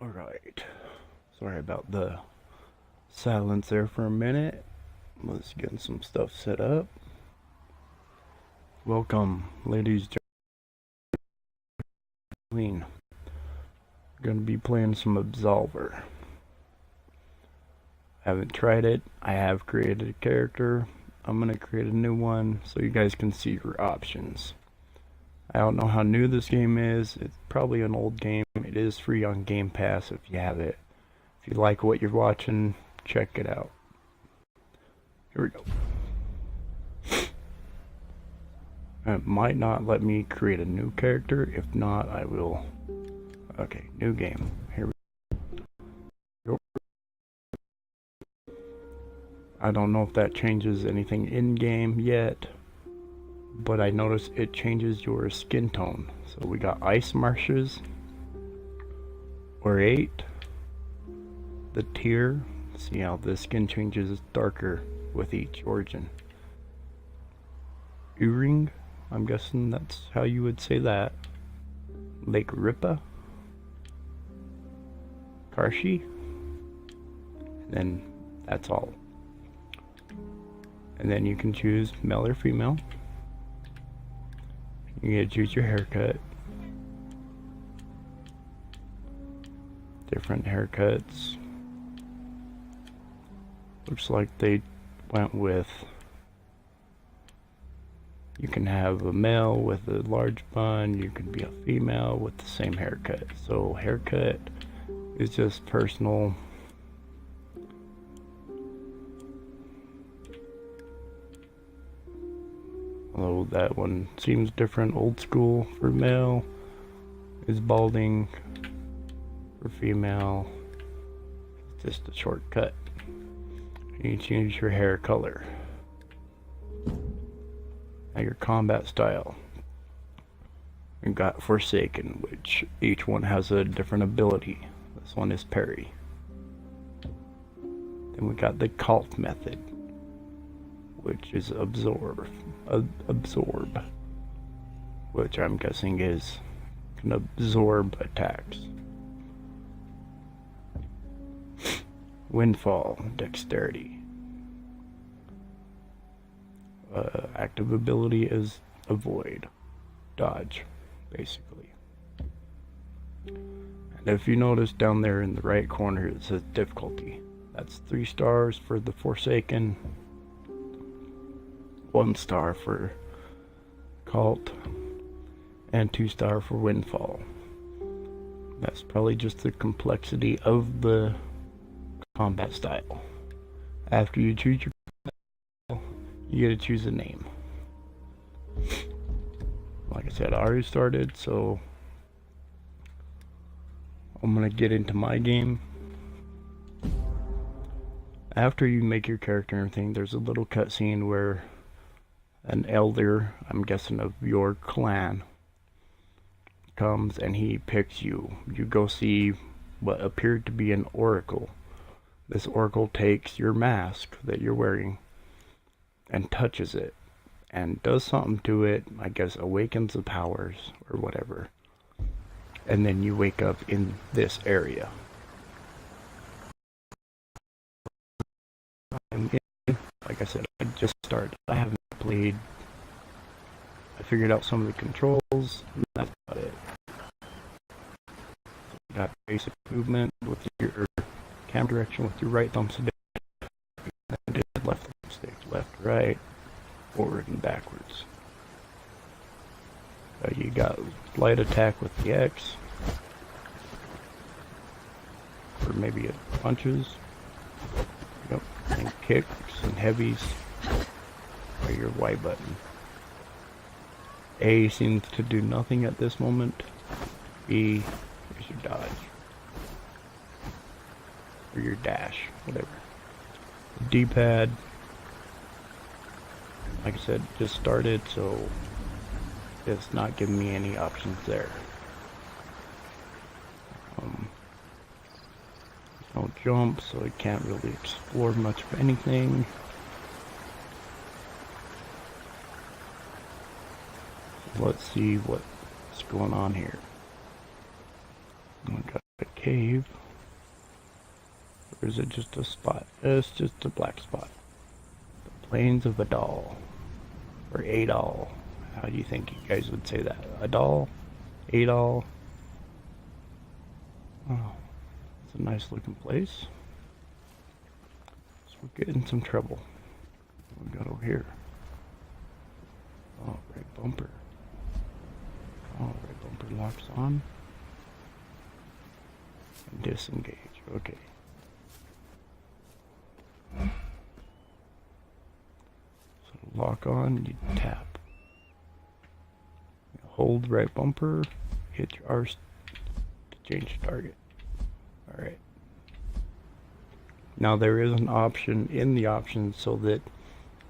Alright. Sorry about the silence there for a minute. Let's get some stuff set up. Welcome, ladies and gentlemen. Gonna be playing some Absolver. Haven't tried it. I have created a character. I'm gonna create a new one so you guys can see your options. I don't know how new this game is. It's probably an old game. It is free on Game Pass if you have it. If you like what you're watching, check it out. Here we go. It might not let me create a new character. If not, I will. Okay, new game. Here we go. I don't know if that changes anything in game yet, but I noticed it changes your skin tone. So we got ice marshes or 8. The tier. See how the skin changes darker with each origin. Uring, I'm guessing that's how you would say that. Lake Ripa. Karshi. And then that's all. And then you can choose male or female. You get to choose your haircut. Different haircuts. Looks like they went with, you can have a male with a large bun, you can be a female with the same haircut. So haircut is just personal. Although that one seems different. Old school for male is balding. For female, it's just a shortcut. You change your hair color. Now your combat style. You got Forsaken, which each one has a different ability. This one is parry. Then we got the cult method, which is absorb, which I'm guessing is can absorb attacks. Windfall, dexterity. Active ability is avoid, dodge, basically. And if you notice down there in the right corner, it says difficulty. That's 3 stars for the Forsaken, 1 star for Cult, and 2 star for Windfall. That's probably just the complexity of the combat style. After you choose your style, you get to choose a name. Like I said, I already started, so I'm gonna get into my game. After you make your character and everything, there's a little cutscene where an elder, I'm guessing of your clan, comes and he picks you. You go see what appeared to be an oracle. This oracle takes your mask that you're wearing and touches it and does something to it, I guess awakens the powers or whatever. And then you wake up in this area. Like I said, I just started. I haven't played. I figured out some of the controls, and that's about it. You got basic movement with your camera direction with your right thumbstick, and left thumbstick, left, right, forward, and backwards. You got light attack with the X, or maybe it punches. Yep, and kicks and heavies by your Y button. A seems to do nothing at this moment. B is your dodge. Or your dash, whatever. D-pad, like I said, just started, so it's not giving me any options there. No jump, so I can't really explore much of anything. Let's see what's going on here. We got a cave. Or is it just a spot? It's just a black spot. The Plains of Adal. Or Adal. How do you think you guys would say that? Adal? Adal? Oh, it's a nice looking place. So we're getting some trouble. What we got over here? Oh, right bumper. Oh, right bumper locks on. And disengage. Okay. So lock on, you tap. You hold right bumper, hit your R to change target. Alright. Now there is an option in the options so that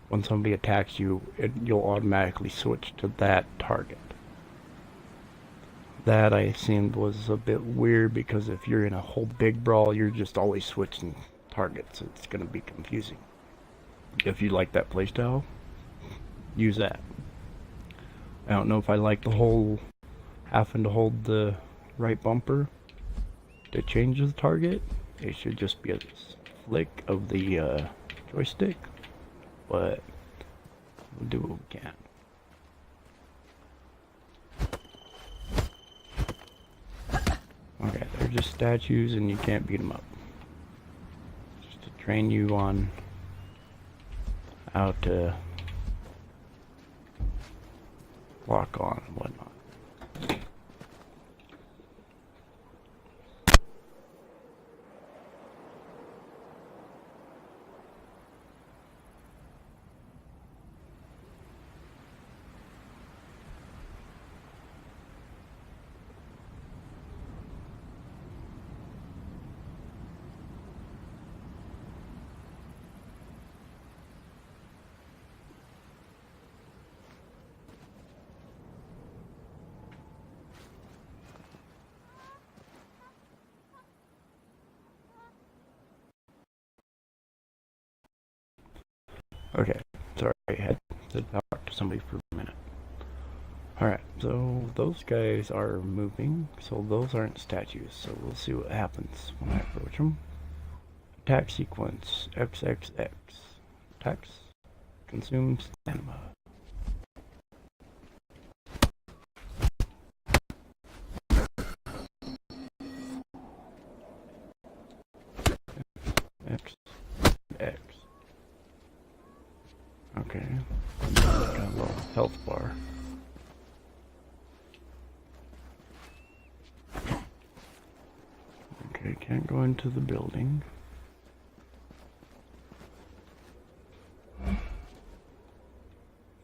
when somebody attacks you, you'll automatically switch to that target. That I seemed was a bit weird because if you're in a whole big brawl, you're just always switching targets. It's going to be confusing. If you like that playstyle, use that. I don't know if I like the whole having to hold the right bumper to change the target. It should just be a flick of the joystick, but we'll do what we can. Okay, they're just statues and you can't beat them up. Just to train you on how to lock on and whatnot. Okay, sorry, I had to talk to somebody for a minute. Alright, so those guys are moving, so those aren't statues, so we'll see what happens when I approach them. Attack sequence, XXX. Attacks, consume stamina. X, X. Okay, got a little health bar. Okay, can't go into the building.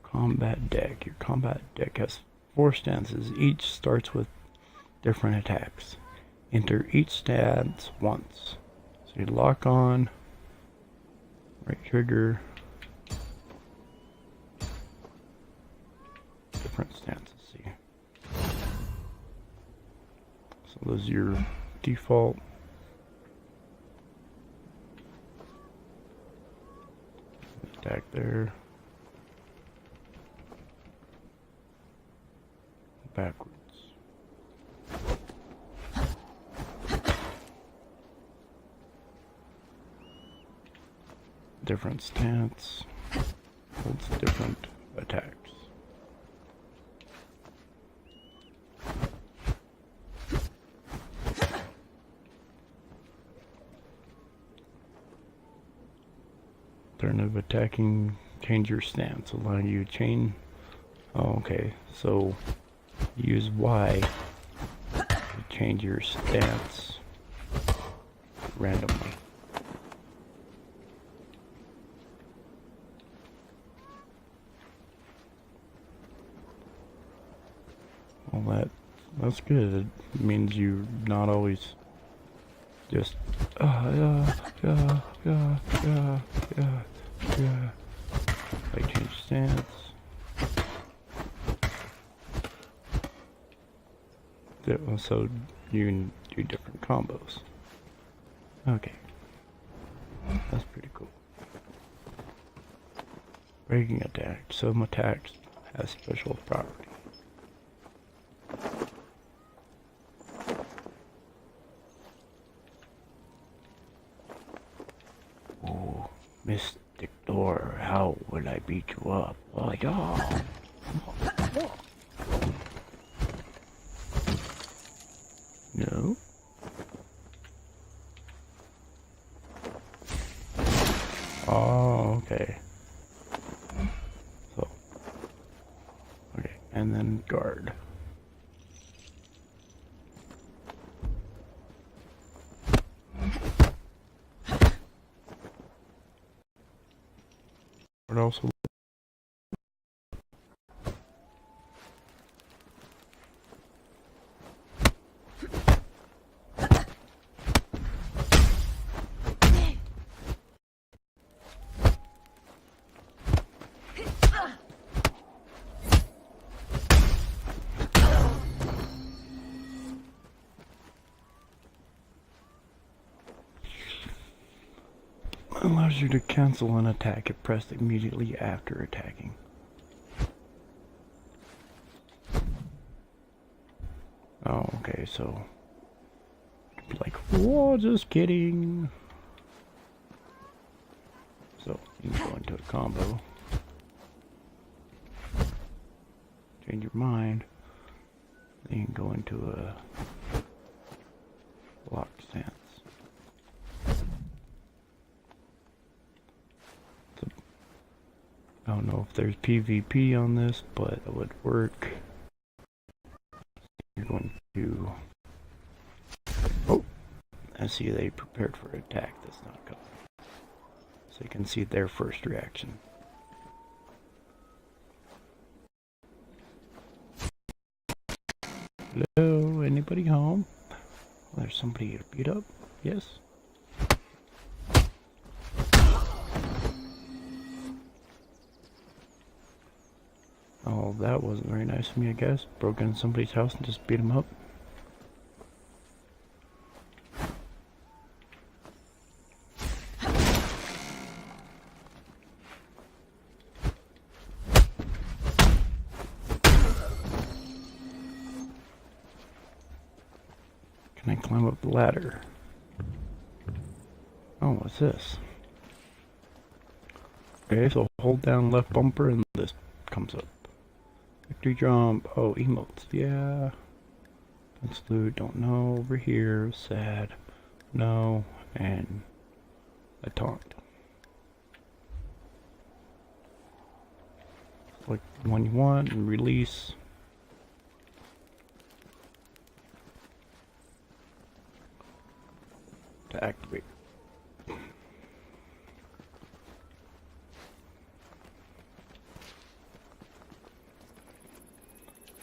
Combat deck. Your combat deck has 4 stances. Each starts with different attacks. Enter each stance once. So you lock on, right trigger, different stances. See. So those are your default. Attack there. Backwards. Different stance. Holds different attacks. Alternative attacking, change your stance, allowing you to chain. Oh, okay, so use Y to change your stance randomly. Well, that's good. It means you're not always just yeah. Like change stance. So you can do different combos. Okay, that's pretty cool. Breaking attack. Some attacks has special property. mystic door. How would I beat you up? Oh, yeah. No. Oh, okay. So, okay, and then guard. What else? Allows you to cancel an attack if pressed immediately after attacking. Oh, okay, so be like, whoa, just kidding. So you can go into a combo, change your mind, then you can go into a lock stance. So, I don't know if there's PvP on this, but it would work. You're going to... Oh! I see they prepared for an attack that's not coming. So you can see their first reaction. Hello? Anybody home? Oh, there's somebody to beat up? Yes? Oh, that wasn't very nice of me, I guess. Broke into somebody's house and just beat him up. Can I climb up the ladder? Oh, what's this? Okay, so hold down left bumper and this comes up. Victory jump. Oh, emotes. Yeah. Don't salute. Don't know. Over here. Sad. No. And a taunt. Select the one you want and release. To activate.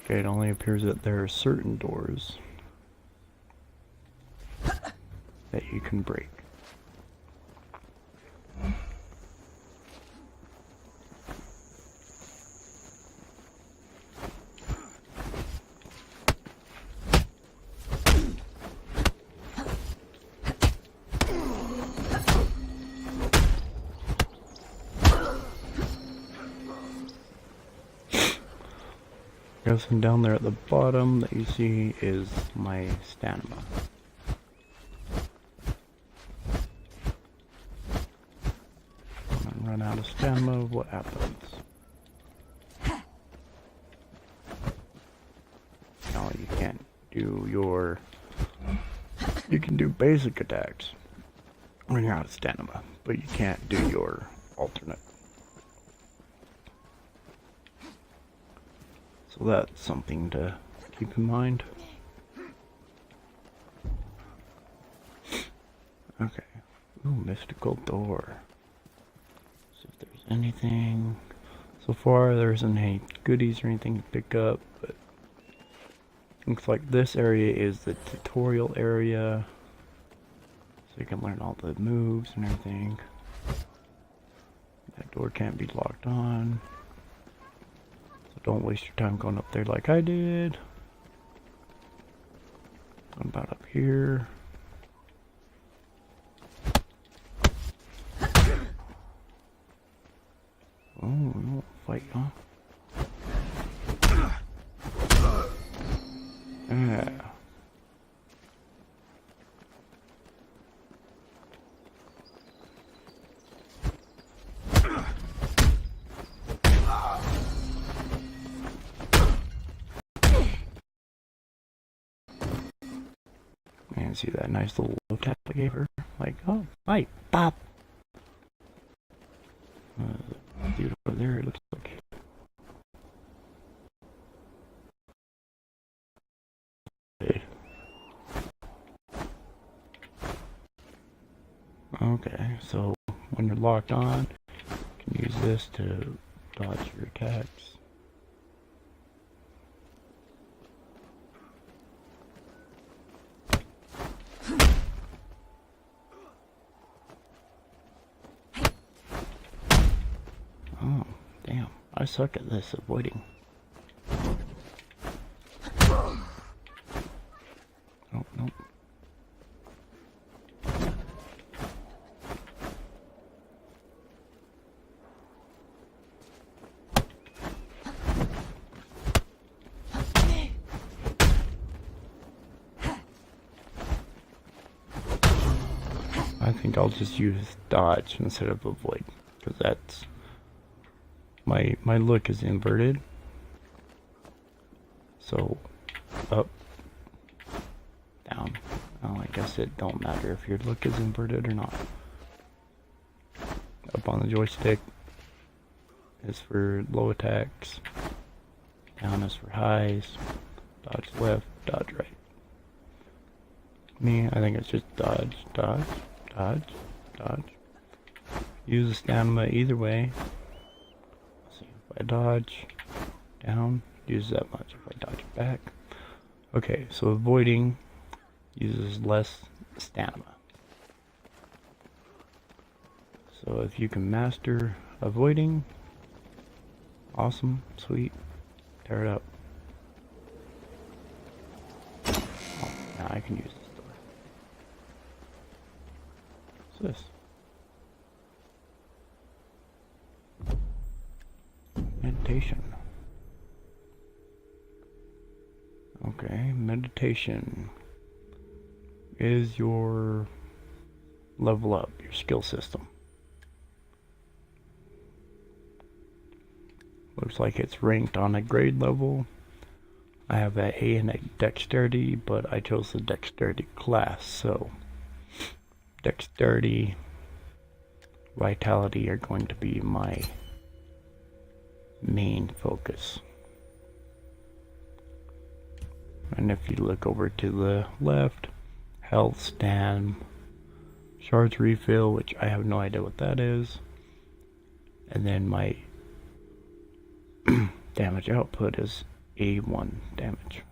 Okay, it only appears that there are certain doors that you can break. Guessing down there at the bottom that you see is my stamina. When I run out of stamina, what happens? Now you can't do your... You can do basic attacks when you're out of stamina, but you can't do your alternate. So that's something to keep in mind. Okay. Ooh, mystical door. See if there's anything. So far there isn't any goodies or anything to pick up, but looks like this area is the tutorial area. So you can learn all the moves and everything. That door can't be locked on. Don't waste your time going up there like I did. What about up here? Oh, you won't fight, huh? Yeah. can see that nice little tap I gave her. Like, oh, hi, pop. Dude over there, it looks like. Okay, so when you're locked on, you can use this to dodge your attacks. Oh, damn. I suck at this avoiding. Oh, no. I think I'll just use dodge instead of avoid, because that's my look is inverted. So up, down. Well, I guess it don't matter if your look is inverted or not. Up on the joystick is for low attacks. Down is for highs. Dodge left, dodge right. Me, I think it's just dodge, dodge, dodge, dodge. Use the stamina either way. Let's see, if I dodge down, use that much. If I dodge back. Okay, so avoiding uses less stamina. So if you can master avoiding, awesome, sweet, tear it up. Oh, now I can use this door. What's this? Meditation. Okay, meditation is your level up, your skill system. Looks like it's ranked on a grade level. I have an A in a dexterity, but I chose the dexterity class, so dexterity, vitality are going to be my main focus. And if you look over to the left, health, stam, shards refill, which I have no idea what that is, and then my damage output is A1 damage.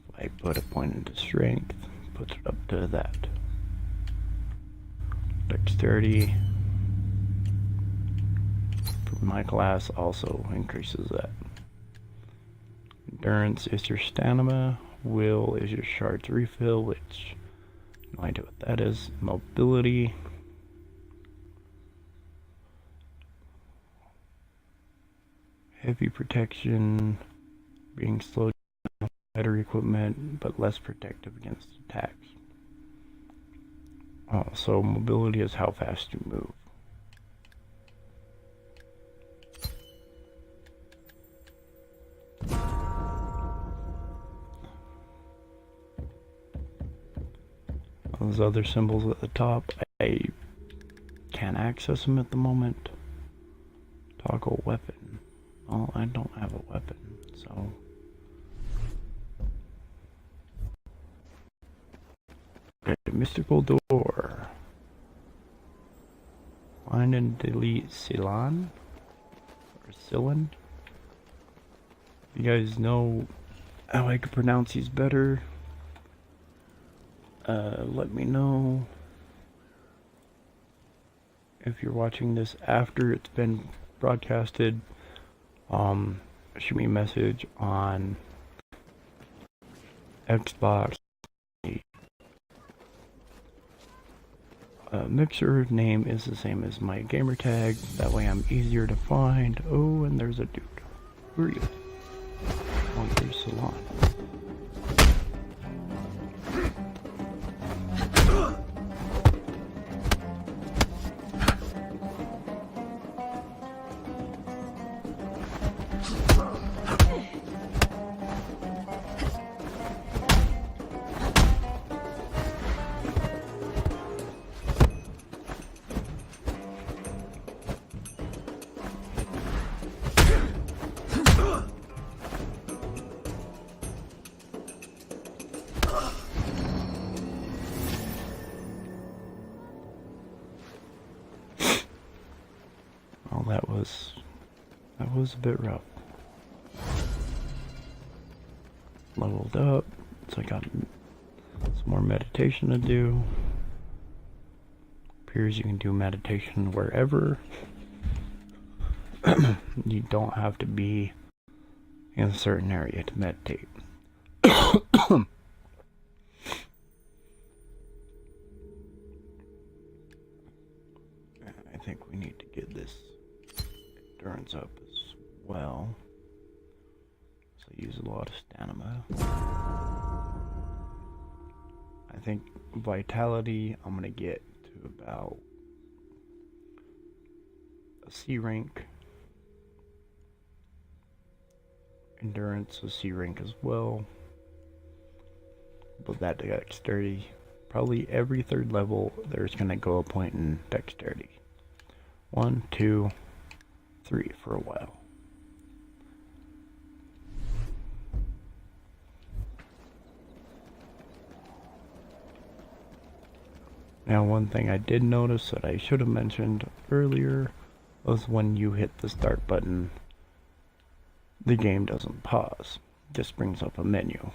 If I put a point into strength, puts it up to that. Dexterity for my class also increases that. Endurance is your stamina. Will is your shards refill, which no idea what that is. Mobility. Heavy protection, being slowed down, better equipment, but less protective against attacks. So mobility is how fast you move. Those other symbols at the top, I can't access them at the moment. Toggle weapon. Well, I don't have a weapon, so... Okay, mystical door. Find and delete Silan? Or Silan? You guys know how I could pronounce these better? Let me know. If you're watching this after it's been broadcasted, shoot me a message on Xbox. Mixer name is the same as my gamer tag, that way I'm easier to find. Oh, and there's a dude. Who are you? Oh, there's Salon. was a bit rough. Leveled up, so I got some more meditation to do. Appears you can do meditation wherever. You don't have to be in a certain area to meditate. I think we need to get this endurance up as well. So use a lot of stamina. I think vitality I'm gonna get to about a C rank. Endurance a C rank as well. But that dexterity, probably every third level there's gonna go a point in dexterity. 1, 2, 3 for a while. Now one thing I did notice that I should have mentioned earlier was when you hit the start button, the game doesn't pause. It just brings up a menu.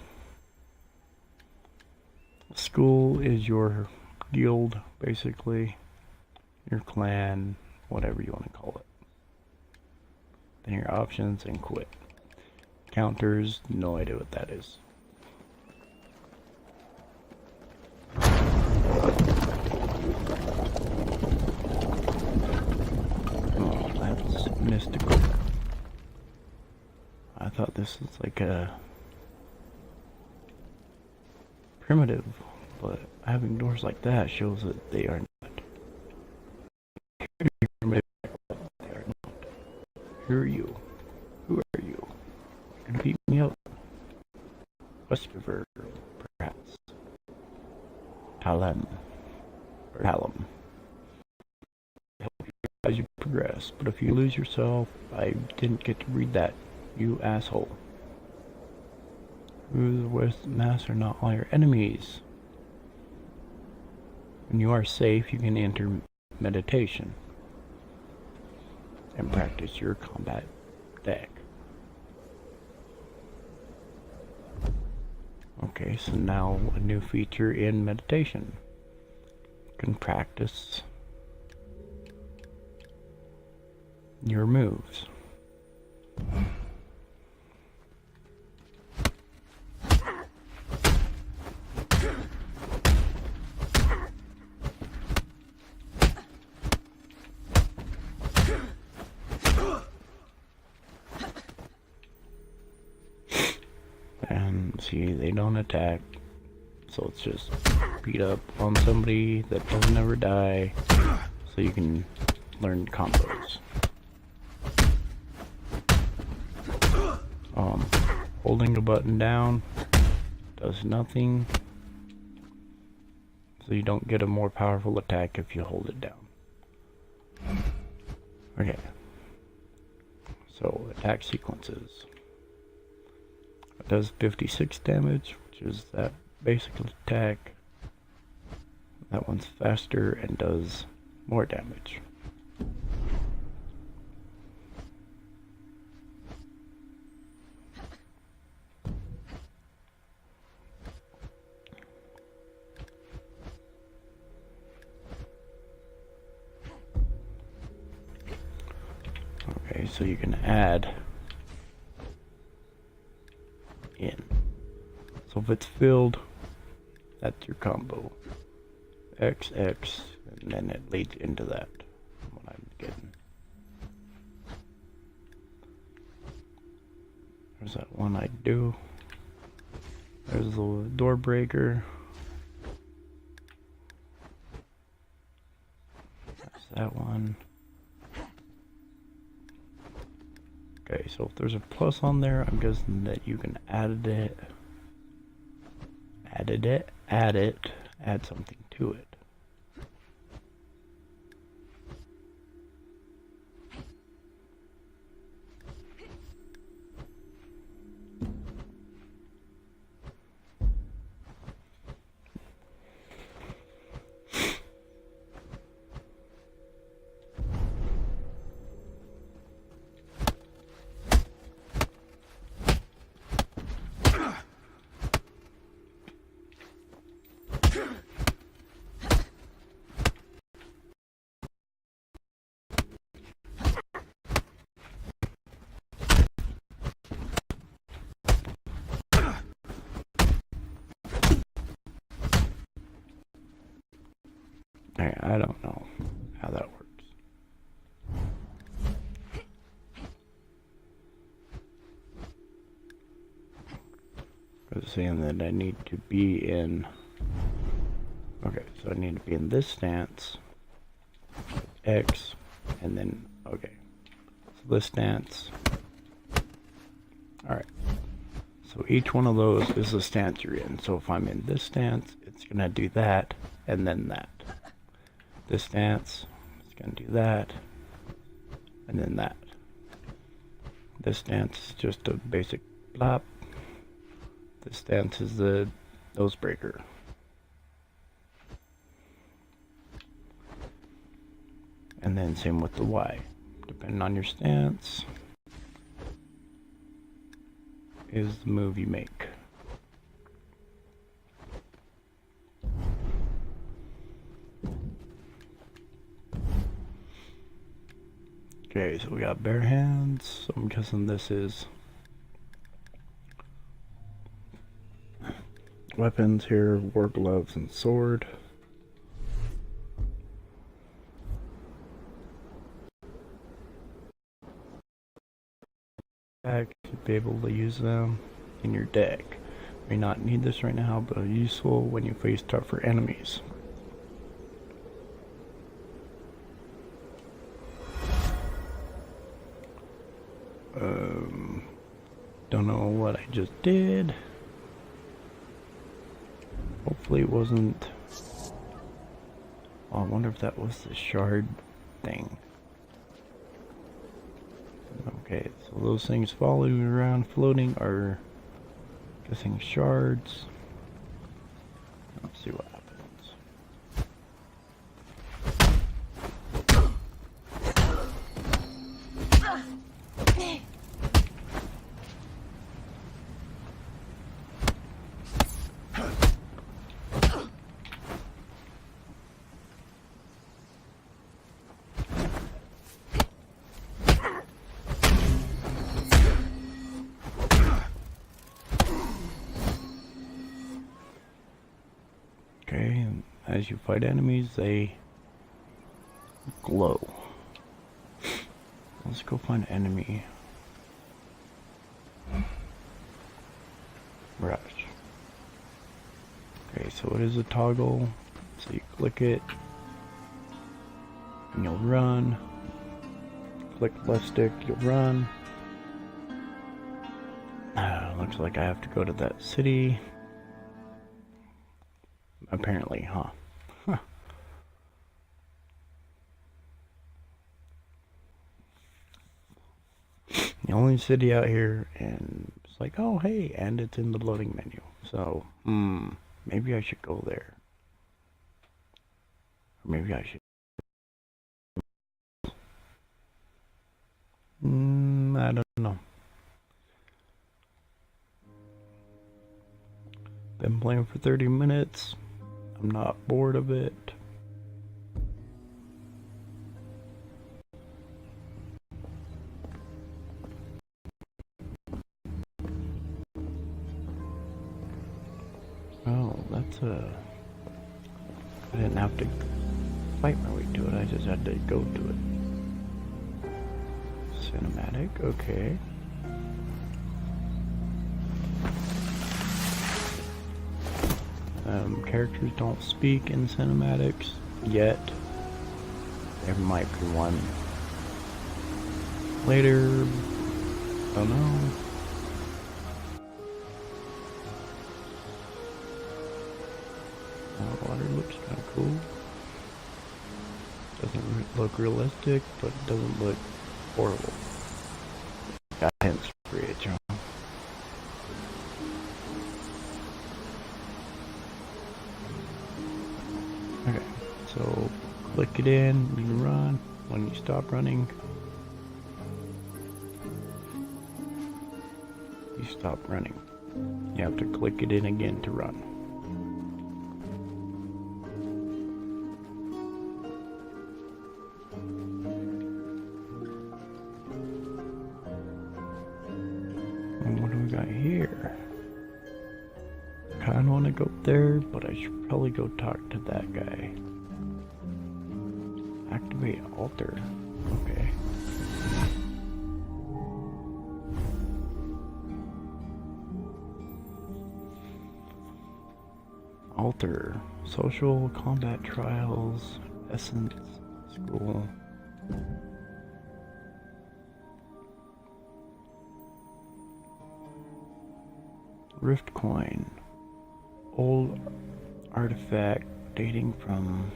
School is your guild, basically. Your clan, whatever you want to call it. Then your options and quit. Counters, no idea what that is. Oh, that's mystical. I thought this was like a primitive, but having doors like that shows that they are not. They are not. Who are you? Who are you? You're gonna beat me up? Absolver, perhaps. Halem. Or Halem. Help you as you progress, but if you lose yourself, I didn't get to read that, you asshole. Who the West Mass are not all your enemies. When you are safe, you can enter meditation and practice your combat deck. Okay, so now a new feature in meditation. You can practice your moves. And see, they don't attack, so it's just beat up on somebody that doesn't ever die, so you can learn combos. Holding the button down does nothing, so you don't get a more powerful attack if you hold it down. Okay, so attack sequences. It does 56 damage, which is that basic attack. That one's faster and does more damage. Okay, so you can add in. So if it's filled, that's your combo. XX, and then it leads into that. What I'm getting. There's that one I do. There's the door breaker. That's that one. Okay, so if there's a plus on there, I'm guessing that you can add something to it. I don't know how that works. It's saying that I need to be in... Okay, so I need to be in this stance. X, and then, okay. So this stance. Alright. So each one of those is the stance you're in. So if I'm in this stance, it's going to do that, and then that. This stance, it's going to do that, and then that. This stance is just a basic blop. This stance is the nose breaker. And then same with the Y. Depending on your stance, is the move you make. Okay, so we got bare hands, so I'm guessing this is weapons here, war gloves and sword. Deck, you'll be able to use them in your deck. May not need this right now, but useful when you face tougher enemies. Don't know what I just did. Hopefully it wasn't... Oh, I wonder if that was the shard thing. Okay, so those things following around floating are, guessing, shards. Let's see what happens. Okay, and as you fight enemies, they glow. Let's go find an enemy. Rush. Okay, so it is a toggle. So you click it, and you'll run. Click left stick, you'll run. Looks like I have to go to that city. Apparently, huh? The only city out here, and it's like, oh hey, and it's in the loading menu. So, maybe I should go there. Or maybe I should. I don't know. Been playing for 30 minutes. I'm not bored of it. Oh, that's I didn't have to fight my way to it, I just had to go to it. Cinematic, okay. Characters don't speak in cinematics yet. There might be one later. Don't know. Water looks kind of cool. Doesn't look realistic, but doesn't look horrible. Got hints for it, John. Okay, so click it in, you run. When you stop running, you stop running. You have to click it in again to run. And what do we got here? I kinda wanna go there, but I should probably go talk to that guy. Activate altar. Okay. Altar. Social combat trials. Essence. School. Rift coin. Old artifact dating from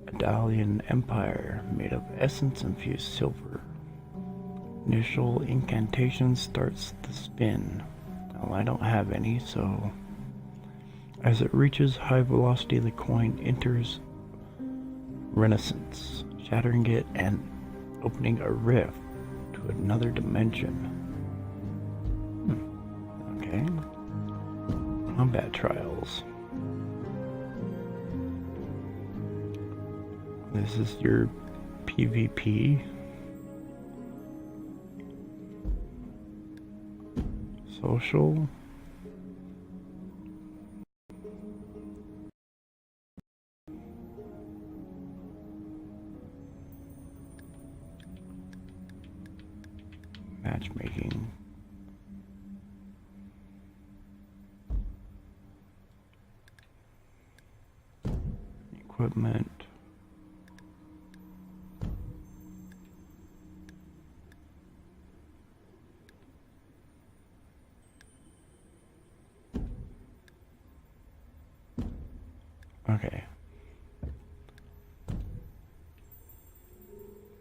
Adalian Empire, made of essence-infused silver. Initial incantation starts the spin. Well, I don't have any, so... As it reaches high velocity, the coin enters renaissance, shattering it and opening a rift to another dimension. Okay. Combat trials. This is your PvP. Social. Matchmaking. Equipment. Okay.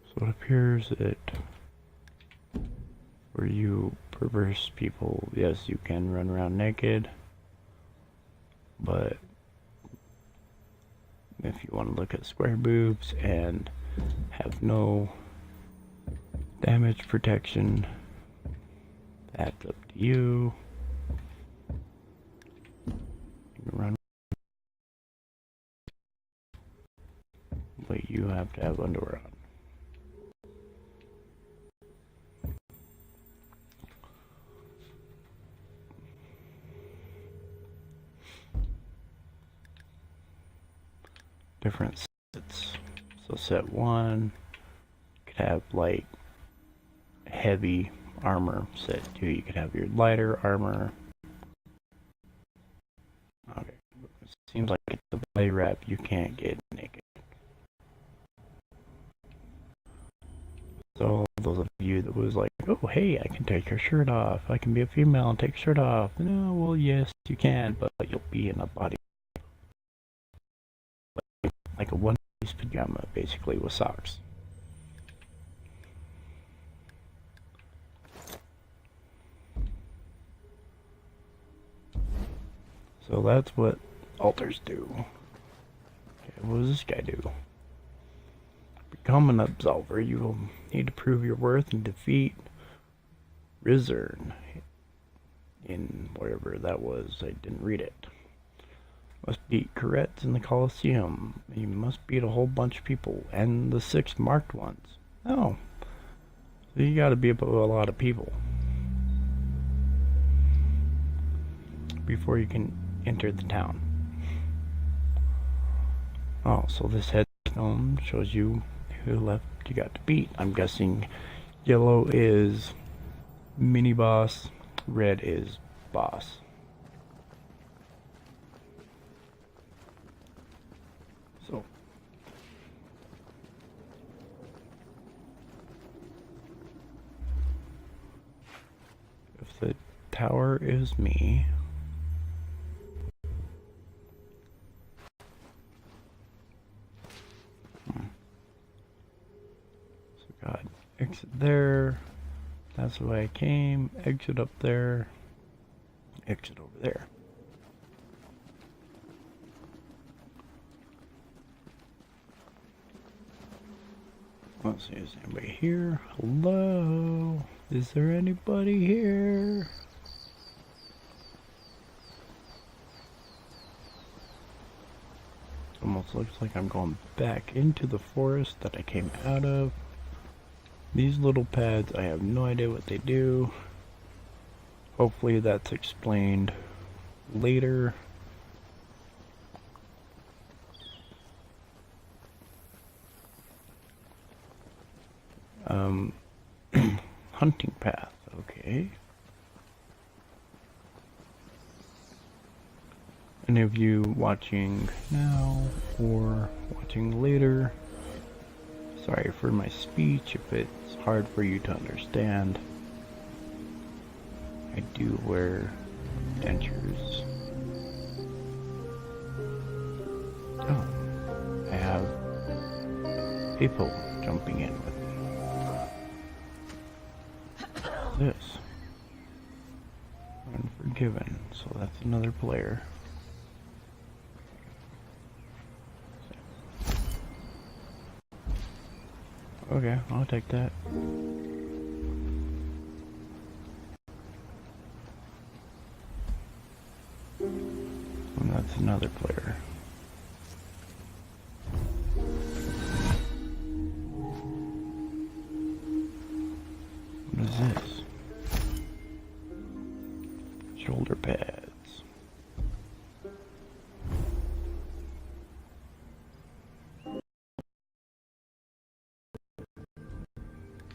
So it appears that for you perverse people, yes, you can run around naked, but if you want to look at square boobs and have no damage protection, that's up to you. You can run, but you have to have underwear on. Different sets. So set 1 could have like heavy armor. Set 2 you could have your lighter armor. Okay. It seems like it's a body wrap, you can't get naked. So those of you that was like, oh hey, I can take your shirt off, I can be a female and take your shirt off. No, well yes you can, but you'll be in a body like a one-piece pajama, basically, with socks. So that's what altars do. Okay, what does this guy do? Become an Absolver. You will need to prove your worth and defeat Rizern in wherever that was. I didn't read it. Must beat Corettes in the Colosseum. You must beat a whole bunch of people, and the 6 marked ones. Oh. So you gotta beat a lot of people before you can enter the town. Oh, so this headstone shows you who left you got to beat. I'm guessing yellow is mini boss, red is boss. So if the tower is me, so God, exit there, that's the way I came, exit up there, exit over there. Let's see, is anybody here? Hello? Is there anybody here? Almost looks like I'm going back into the forest that I came out of. These little pads, I have no idea what they do. Hopefully that's explained later. Um, hunting path, okay. Any of you watching now or watching later, sorry for my speech if it's hard for you to understand. I do wear dentures. Oh, I have people jumping in with me. This. Unforgiven, so that's another player. Okay, I'll take that. And that's another player. What is this? Shoulder pads.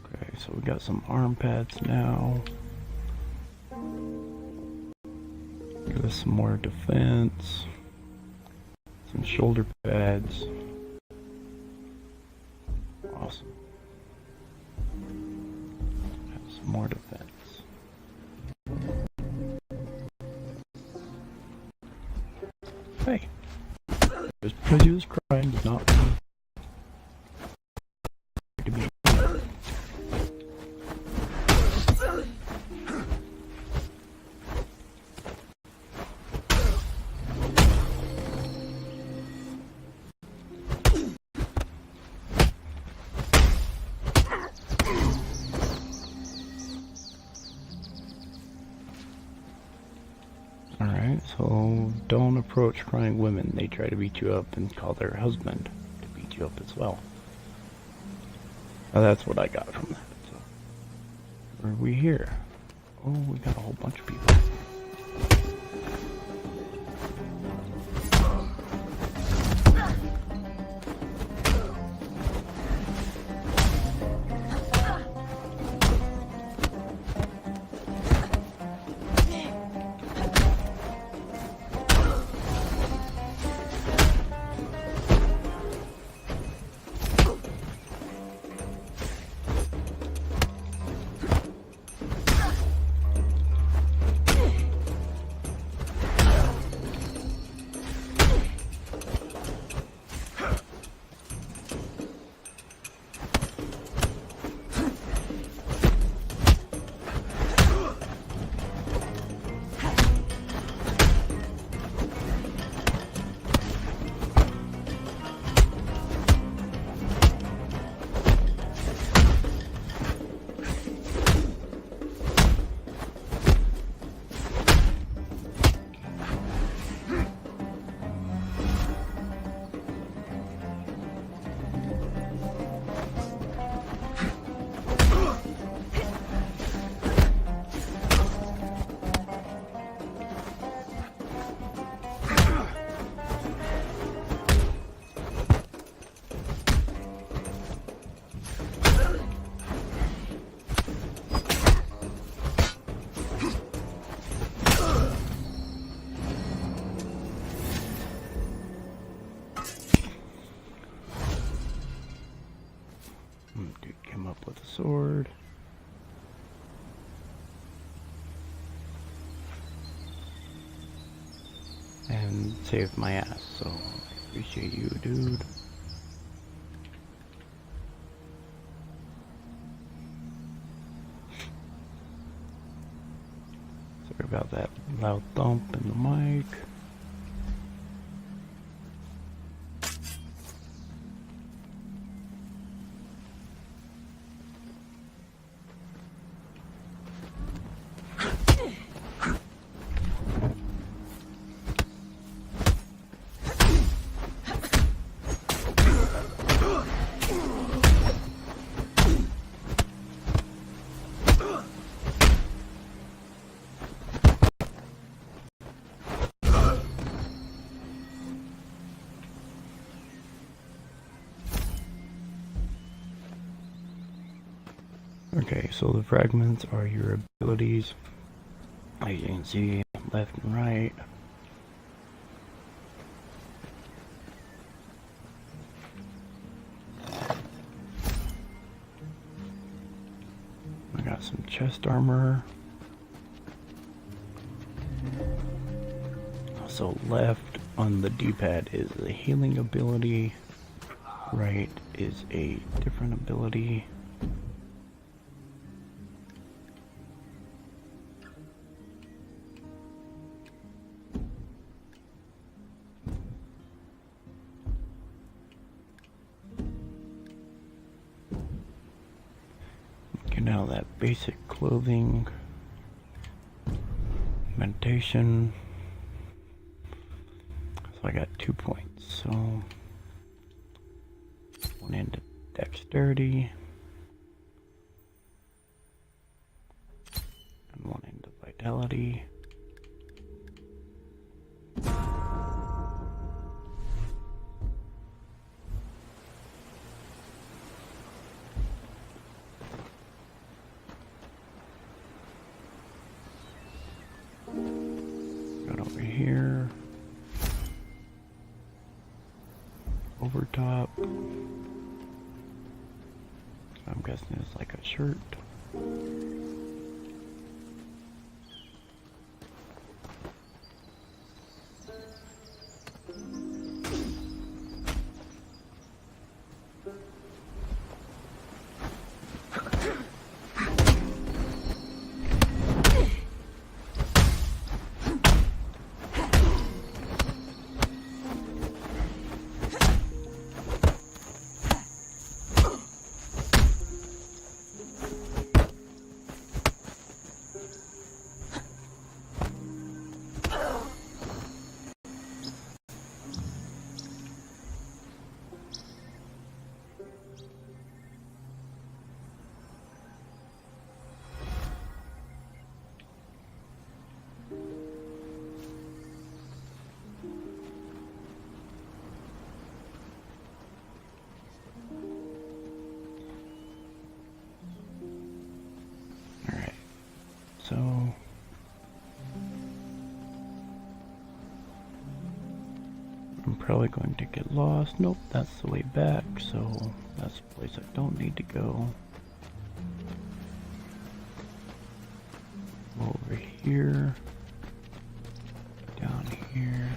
Okay, so we got some arm pads now. Give us some more defense. Some shoulder pads. Awesome. Have some more defense. Hey, just because he was crying does not mean to be. Alright, so don't approach crying women. They try to beat you up and call their husband to beat you up as well. Now that's what I got from that. So, where are we here? Oh, we got a whole bunch of people. Dude came up with a sword. And saved my ass, so I appreciate you, dude. Sorry about that loud thump in the mic. Okay, so the fragments are your abilities. As you can see, left and right. I got some chest armor. So left on the D-pad is the healing ability. Right is a different ability. Get out of that basic clothing. Meditation. So I got 2 points. So one into dexterity and one into vitality. Got over here. Over top. I'm guessing it's like a shirt. So I'm probably going to get lost. Nope, that's the way back, so that's a place I don't need to go. Over here, down here.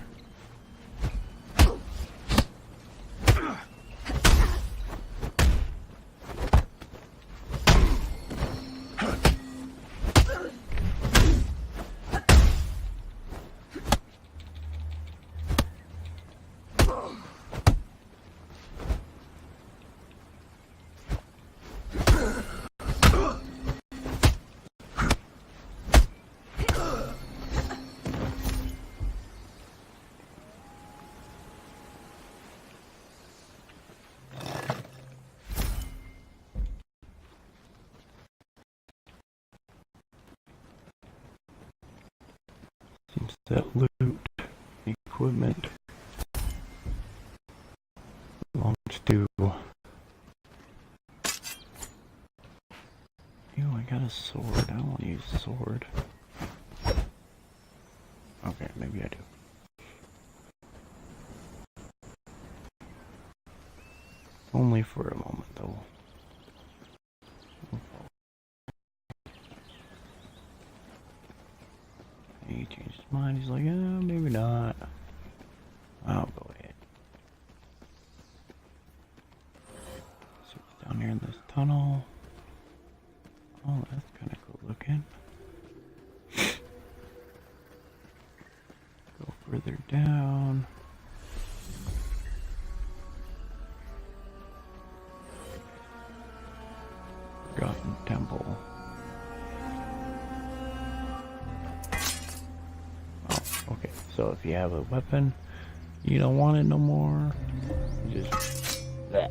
Seems that loot equipment belongs to. Ew, I got a sword. I don't want to use a sword. Okay, maybe I do. Only for a moment, though. He changed his mind. He's like, maybe not. I'll go ahead. See what's down here in this tunnel. Oh, that's kind of cool looking. Go further down. Forgotten Temple. Okay, so if you have a weapon, you don't want it no more, you just, yeah,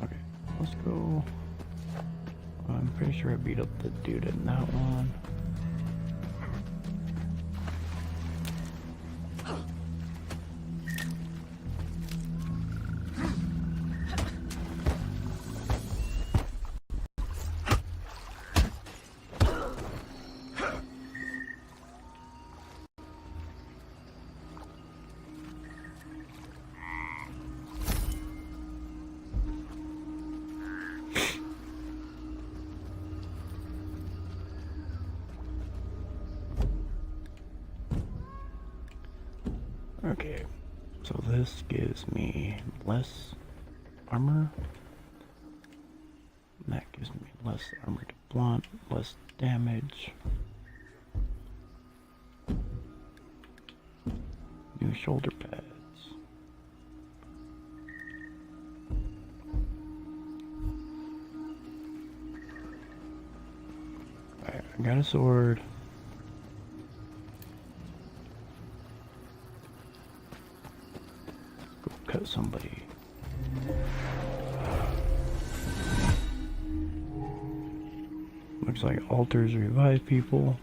okay, let's go. I'm pretty sure I beat up the dude in that one. this gives me less armor. That gives me less armor to blunt, less damage. New shoulder pads. Alright, I got a sword. Go cut somebody. Looks like altars revive people.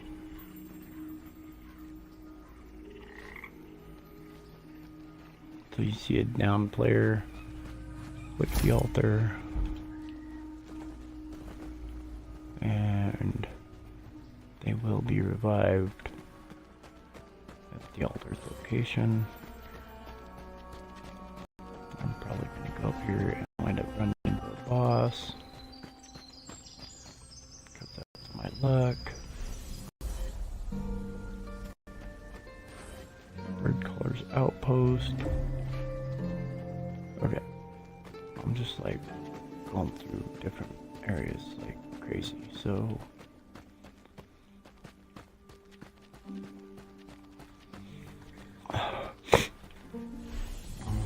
So you see a down player, click the altar, and they will be revived at the altar's location. I'm probably going to go up here and wind up running into a boss, because that's my luck. Bird Colors Outpost. Okay, I'm just like going through different areas like crazy, so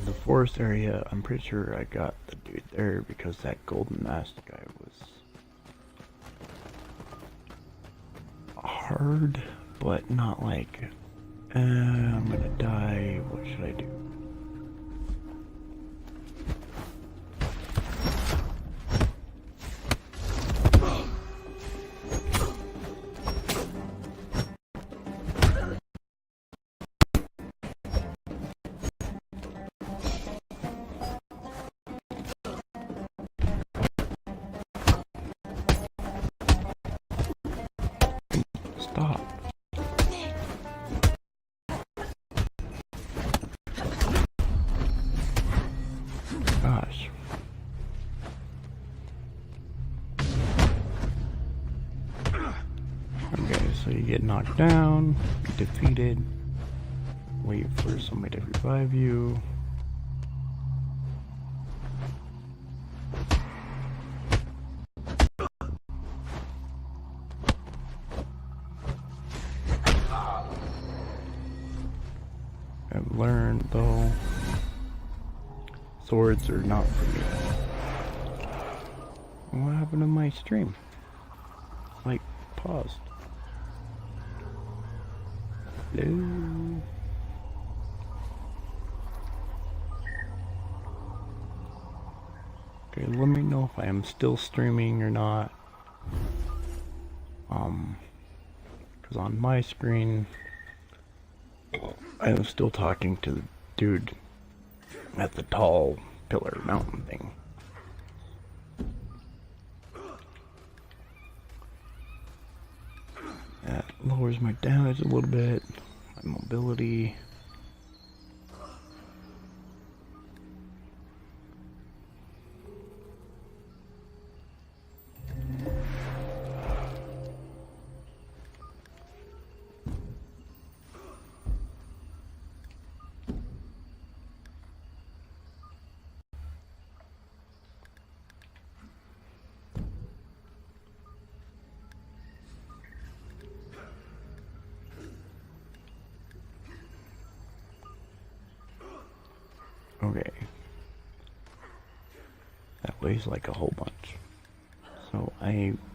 the forest area, I'm pretty sure I got the dude there because that golden mask guy was hard, but not like, I'm gonna die, what should I do? Stop. Gosh. Okay, so you get knocked down, defeated, wait for somebody to revive you. I've learned though, swords are not for me. What happened to my stream? Like, paused. Hello? Okay, let me know if I am still streaming or not. Because on my screen, I was still talking to the dude at the tall pillar mountain thing. That lowers my damage a little bit, my mobility. Okay. That weighs like a whole bunch. So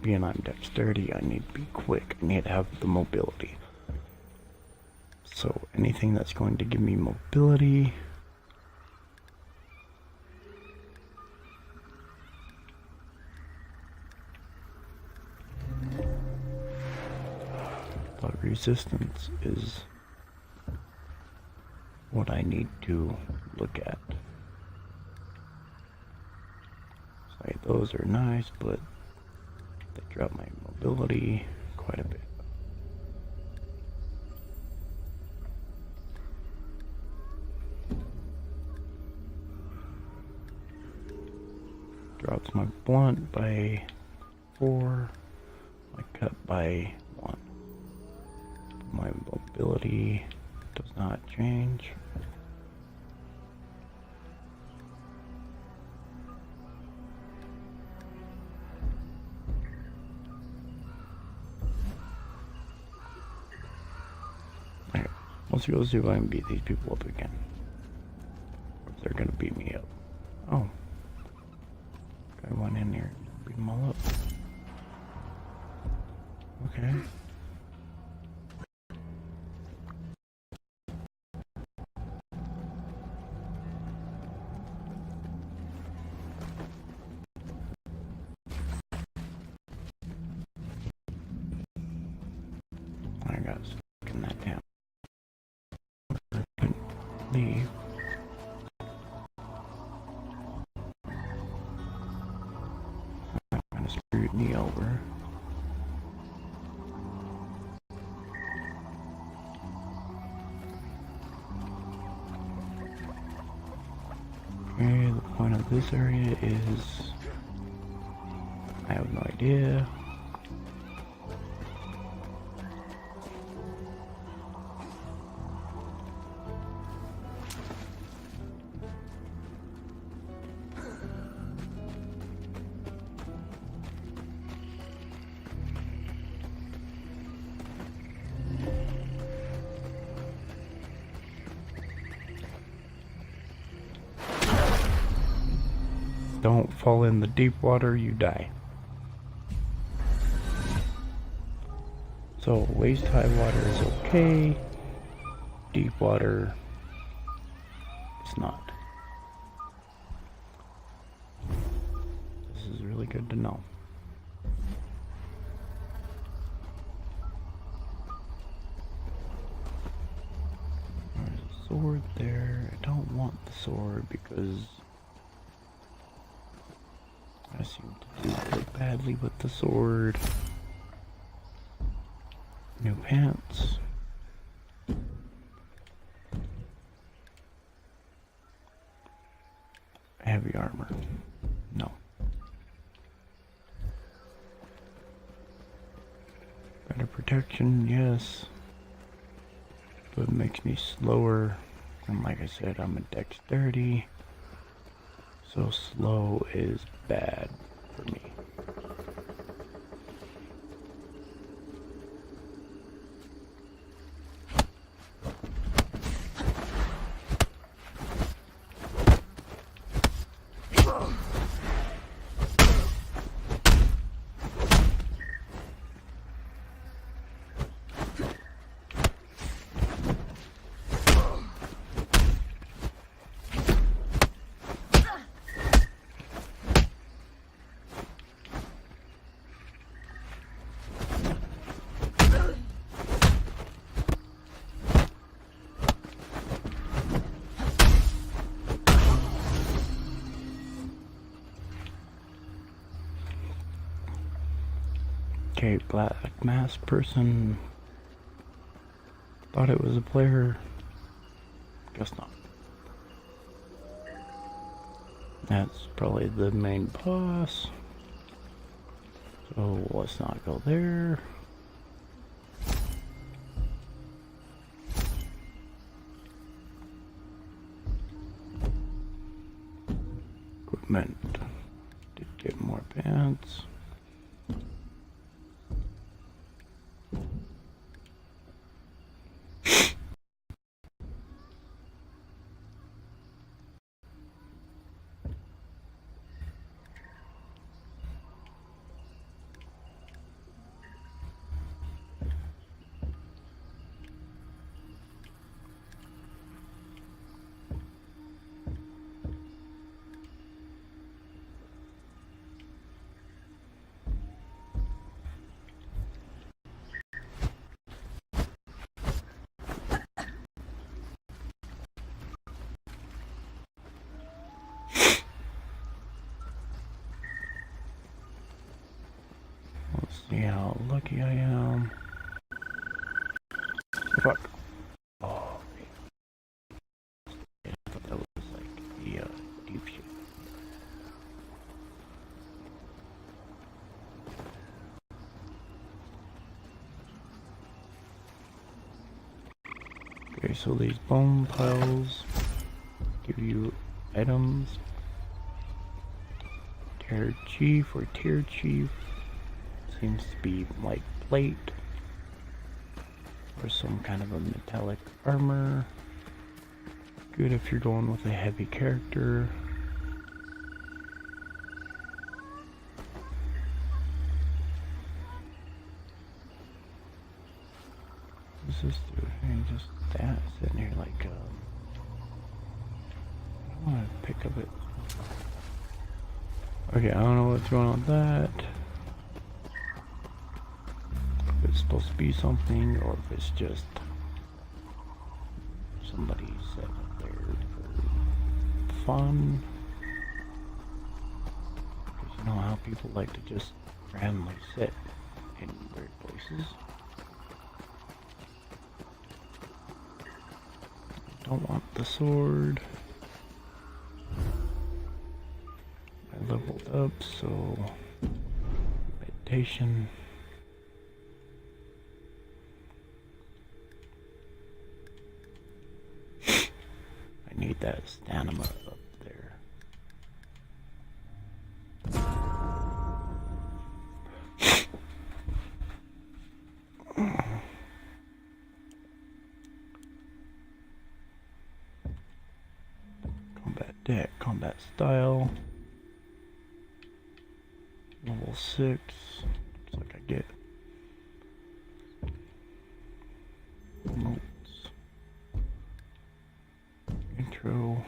being on dexterity, I need to be quick. I need to have the mobility. So anything that's going to give me mobility. But resistance is what I need to look at. So those are nice, but they drop my mobility quite a bit. Drops my blunt by 4, my cut by 1. My mobility does not change. Let's go see if I can beat these people up again. Or if they're gonna beat me up. Oh. I went in here and beat them all up. Okay. I got stuck in that damn. I couldn't leave. I'm gonna screw me over. Okay, the point of this area is... I have no idea. Don't fall in the deep water, you die. So waist high water is okay. Deep water is not. This is really good to know. There's a sword there. I don't want the sword because I seem to do pretty badly with the sword. New pants. Heavy armor. No. Better protection, yes. But it makes me slower. And like I said, I'm a dexterity. So slow is bad for me. Okay, black mask person. Thought it was a player. Guess not. That's probably the main boss. So let's not go there. Equipment. Did get more pants. Let's see how lucky I am. Fuck. Oh, I thought that was like the deep shit. Okay, so these bone piles give you items. Tier Chief or Tier Chief seems to be like plate or some kind of a metallic armor. Good if you're going with a heavy character. What's this dude? And just that sitting here like I want to pick up it. Okay, I don't know what's going on with that. If it's supposed to be something or if it's just somebody set up there for fun. Because you know how people like to just randomly sit in weird places. Don't want the sword. I leveled up, so meditation. I need that stamina up there. Combat deck, combat style. Level 6. Looks like I get notes. Intro.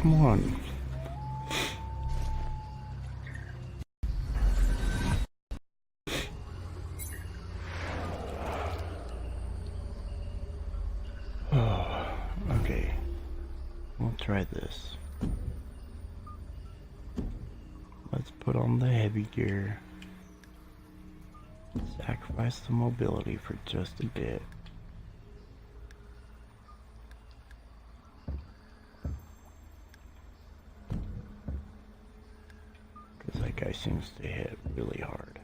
Come on. Oh, okay. We'll try this. Let's put on the heavy gear. Sacrifice the mobility for just a bit. That guy seems to hit really hard.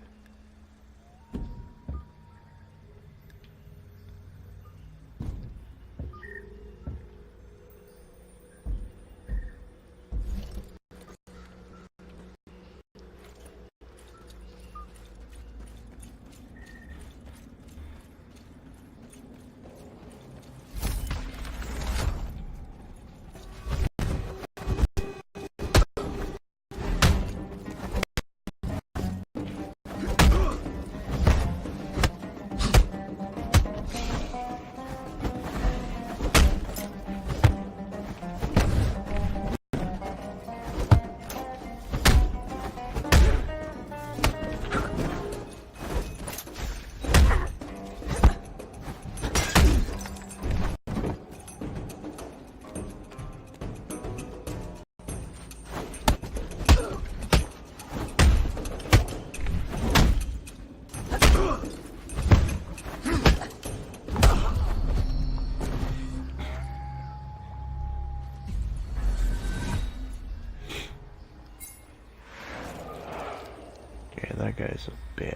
That guy's a bitch.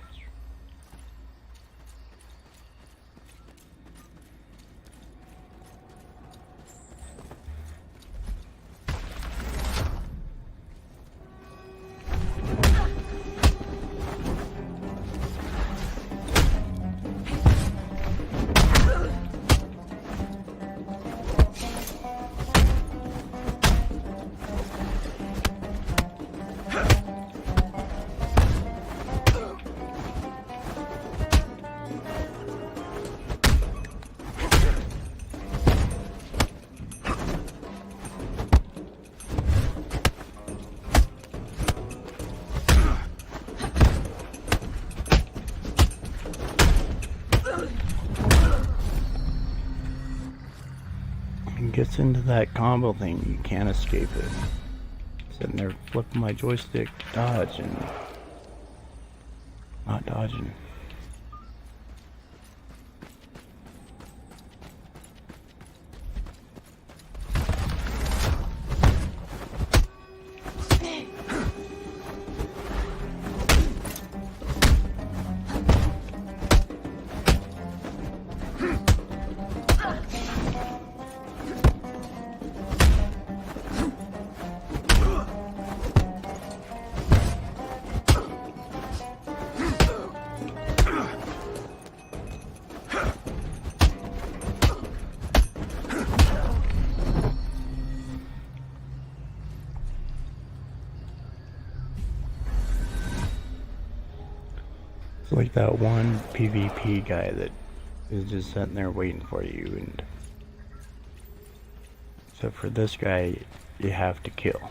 gets into that combo thing, you can't escape it. Sitting there flipping my joystick, dodging, not dodging. It's like that one PvP guy that is just sitting there waiting for you, and except for this guy, you have to kill.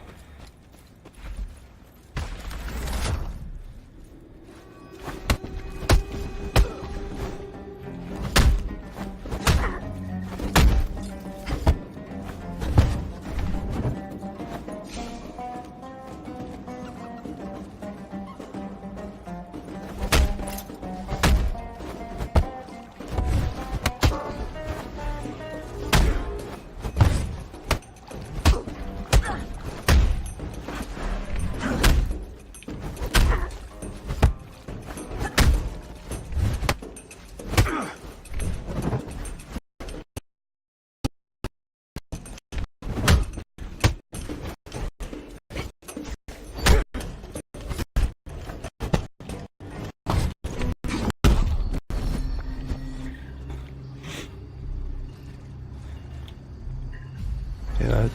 Yeah, that's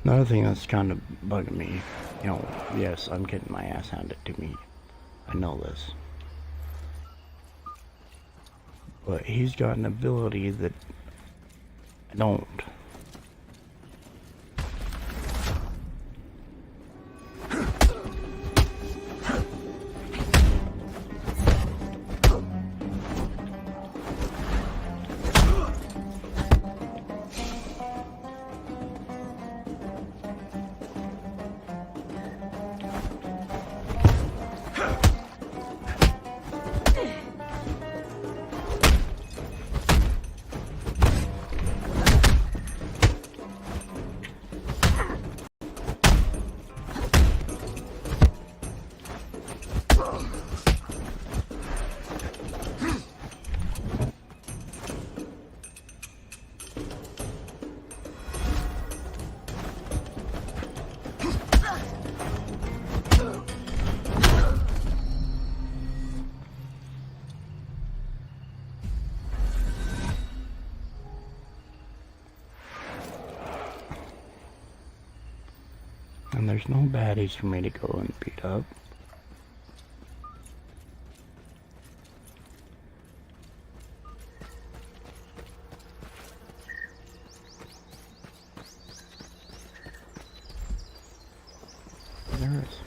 another thing that's kind of bugging me. You know, yes, I'm getting my ass handed to me. I know this. But he's got an ability that I don't. And there's no baddies for me to go and beat up. There is.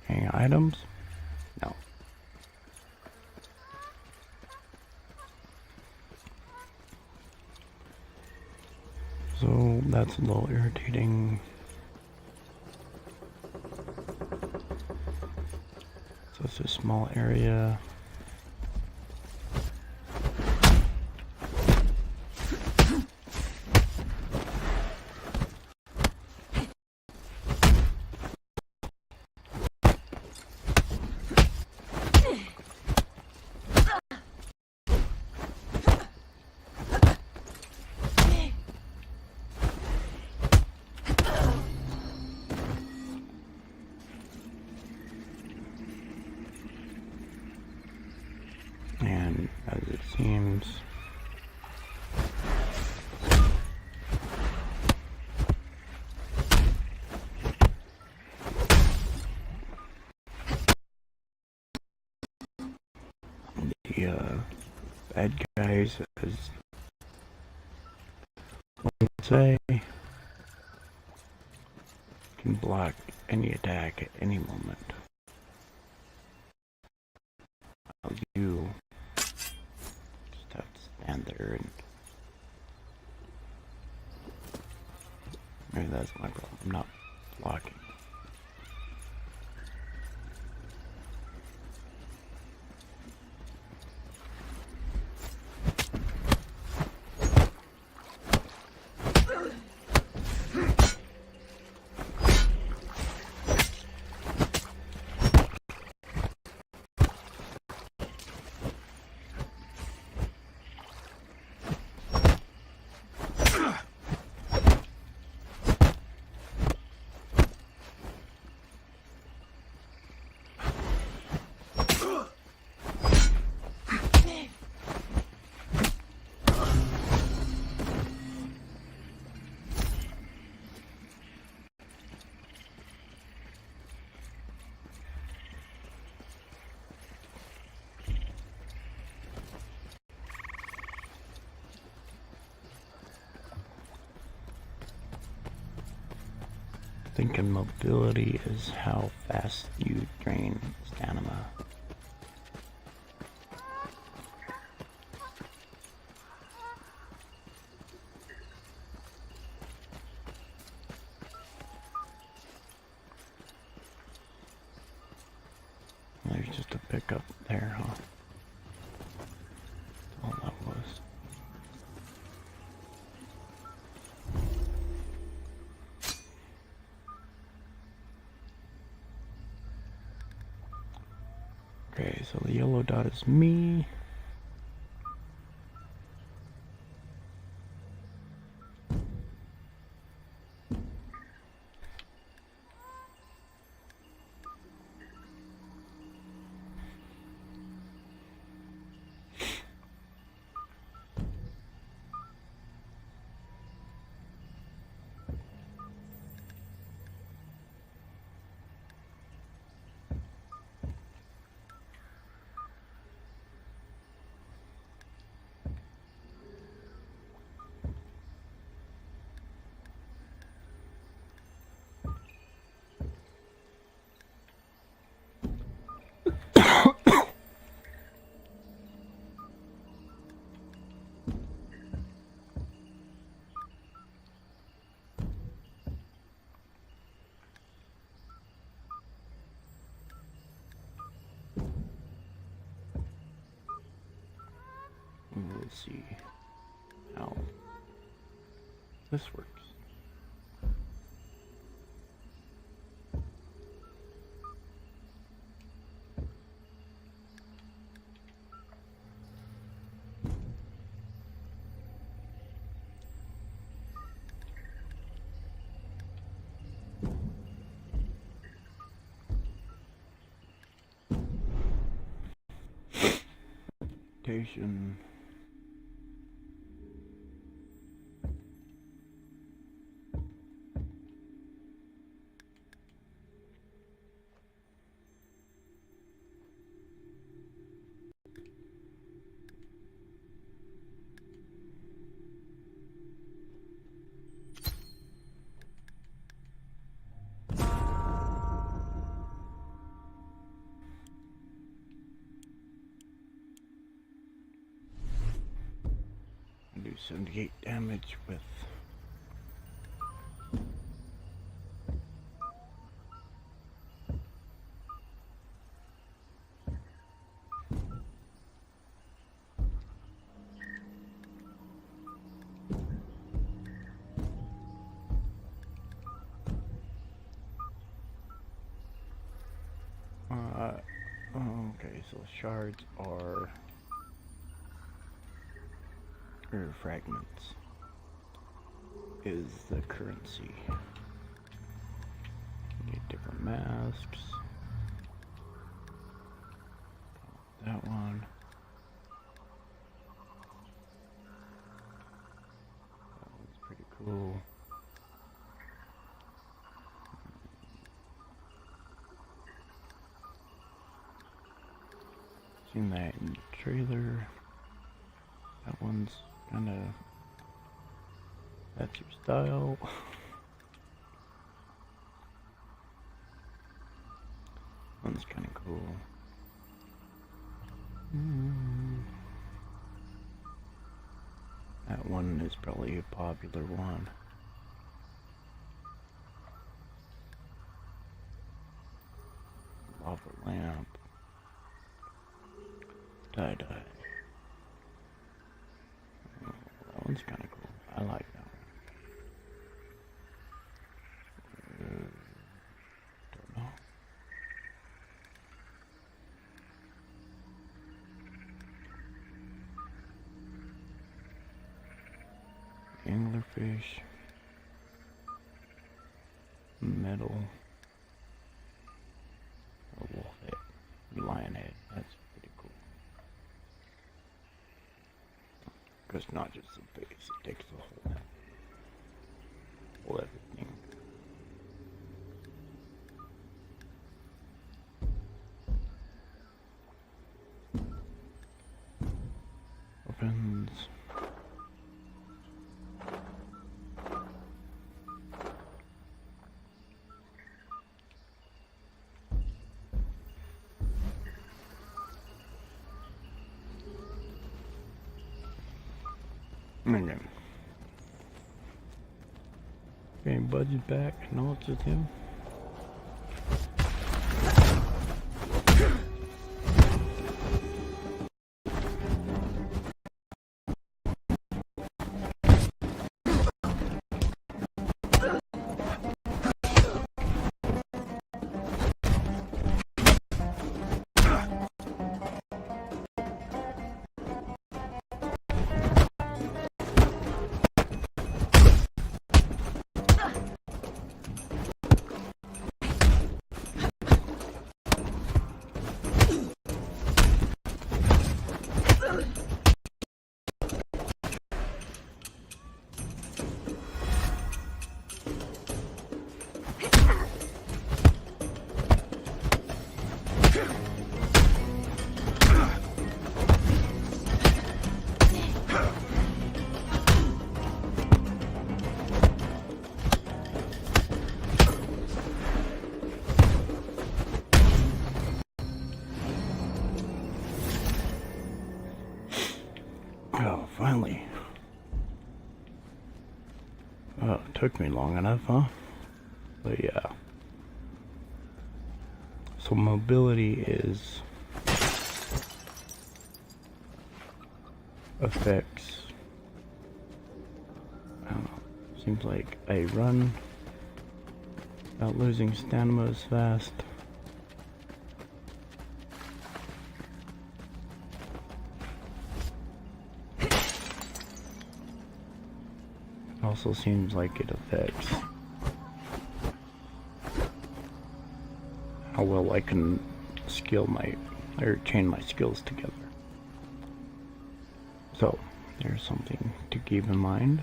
Any items? No. So that's a little irritating. So it's a small area. bad guys as one would say can block any attack at any moment. You just have to stand there and maybe that's my problem. I'm not blocking. Thinking mobility is how fast you drain stamina. There's just a pickup there, huh? That's all that was. Okay, so the yellow dot is me. We'll see how this works. Station. Do 78 damage with okay, so shards are or fragments is the currency. You get different masks. That one. That one's pretty cool. seen that in the trailer. That one's kinda, that's your style. One's kinda cool. That one is probably a popular one. Lava lamp. Tie-dye. Oh, that one's kinda cool. I like that one. Don't know. Anglerfish, metal, a wolf head, lion head. That's pretty cool. Because not just the face, it takes the whole everything. Weapons. Okay, Bud's back. No, it's just him. Oh, finally. Oh, it took me long enough, huh? But yeah. So mobility is affects, I don't know, seems like I run without losing stamina as fast. Also seems like it affects how well I can chain my skills together. So there's something to keep in mind.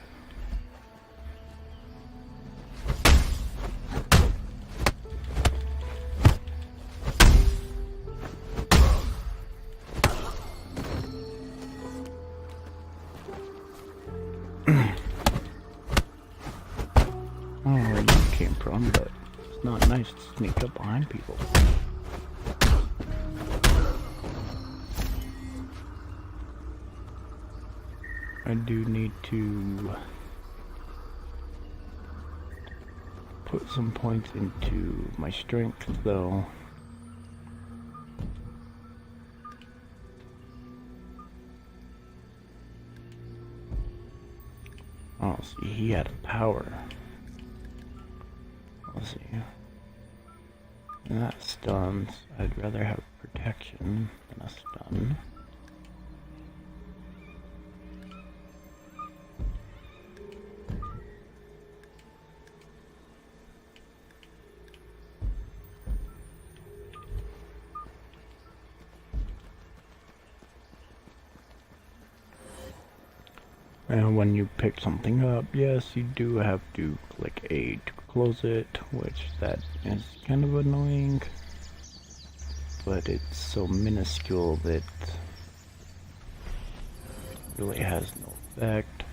I don't know where you came from, but it's not nice to sneak up behind people. I do need to put some points into my strength, though. Oh, see, he had a power. Let's see. And that stuns. I'd rather have protection than a stun. And when you pick something up, yes, you do have to click A to close it, which that is kind of annoying. but it's so minuscule that it really has no effect.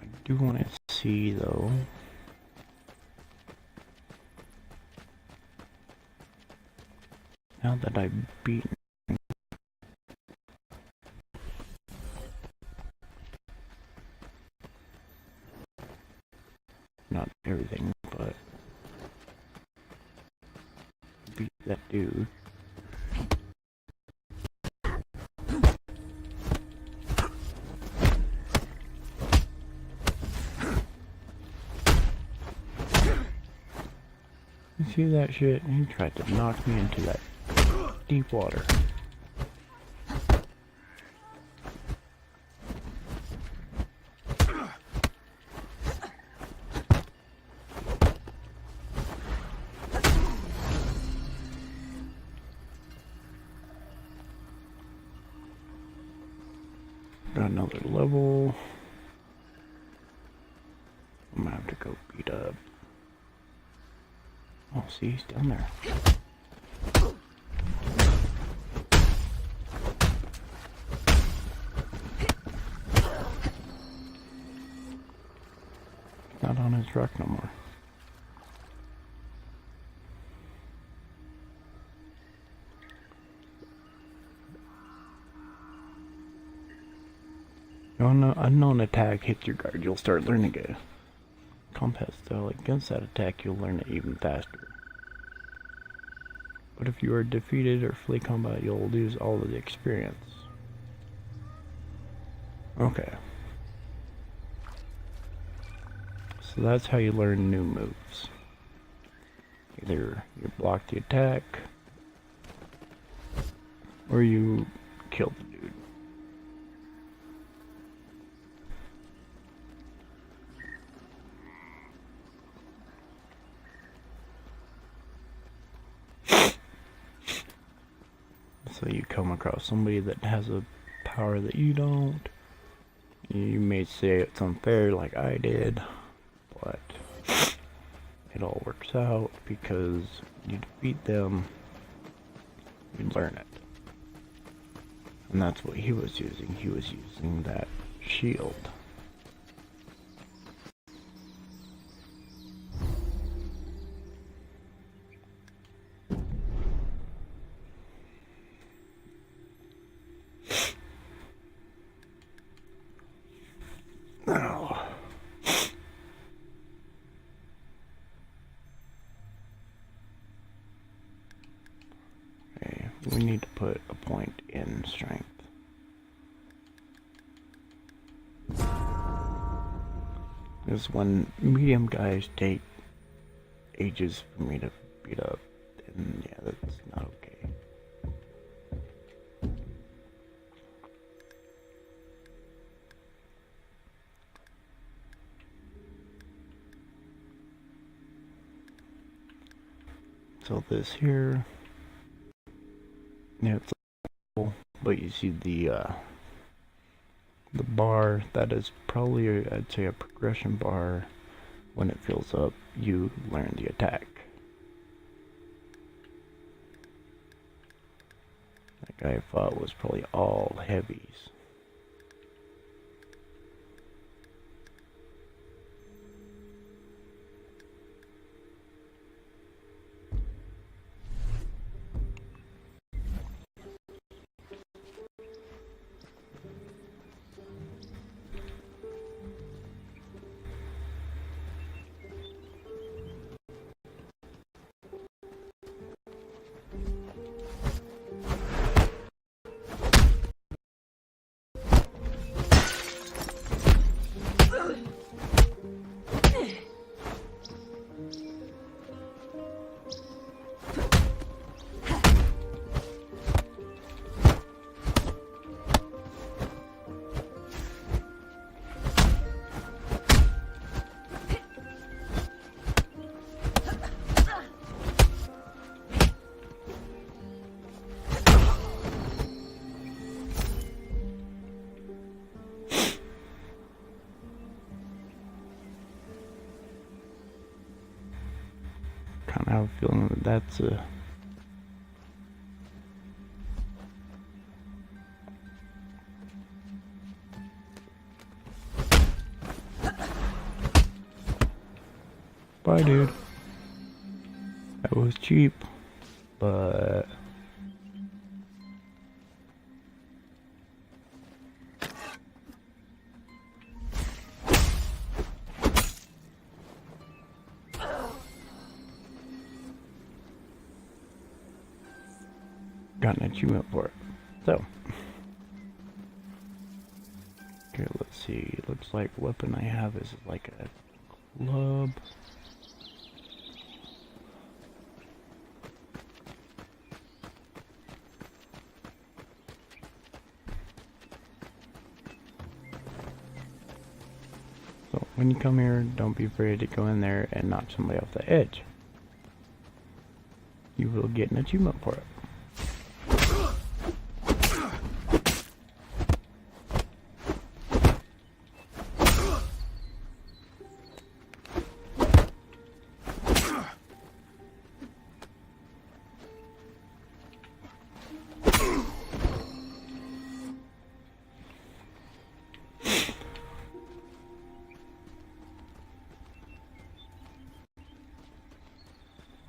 I do want to see though. Now that I've beaten not everything, but beat that dude. You see that shit? He tried to knock me into that deep water. Got another level. I'm gonna have to go beat up. Oh, see, he's down there. Not on his truck no more. When an unknown attack hits your guard, you'll start learning a combat style. Against that attack, you'll learn it even faster. But if you are defeated or flee combat, you'll lose all of the experience. Okay. So that's how you learn new moves. Either you block the attack, or you kill the dude. So you come across somebody that has a power that you don't. You may say it's unfair like I did, but it all works out because you defeat them, you learn it. And that's what he was using. He was using that shield. Now, okay, we need to put a point in strength. Because when medium guys take ages for me to beat up, and yeah, that's not okay. So this here, yeah, it's cool, but you see the bar, that is probably, I'd say, a progression bar. When it fills up, you learn the attack. That guy I fought was probably all heavies. have a feeling that that's a... Bye, dude. That was cheap, but... got an achievement for it. So... okay, let's see. It looks like weapon I have is like a club. So when you come here, don't be afraid to go in there and knock somebody off the edge. You will get an achievement for it.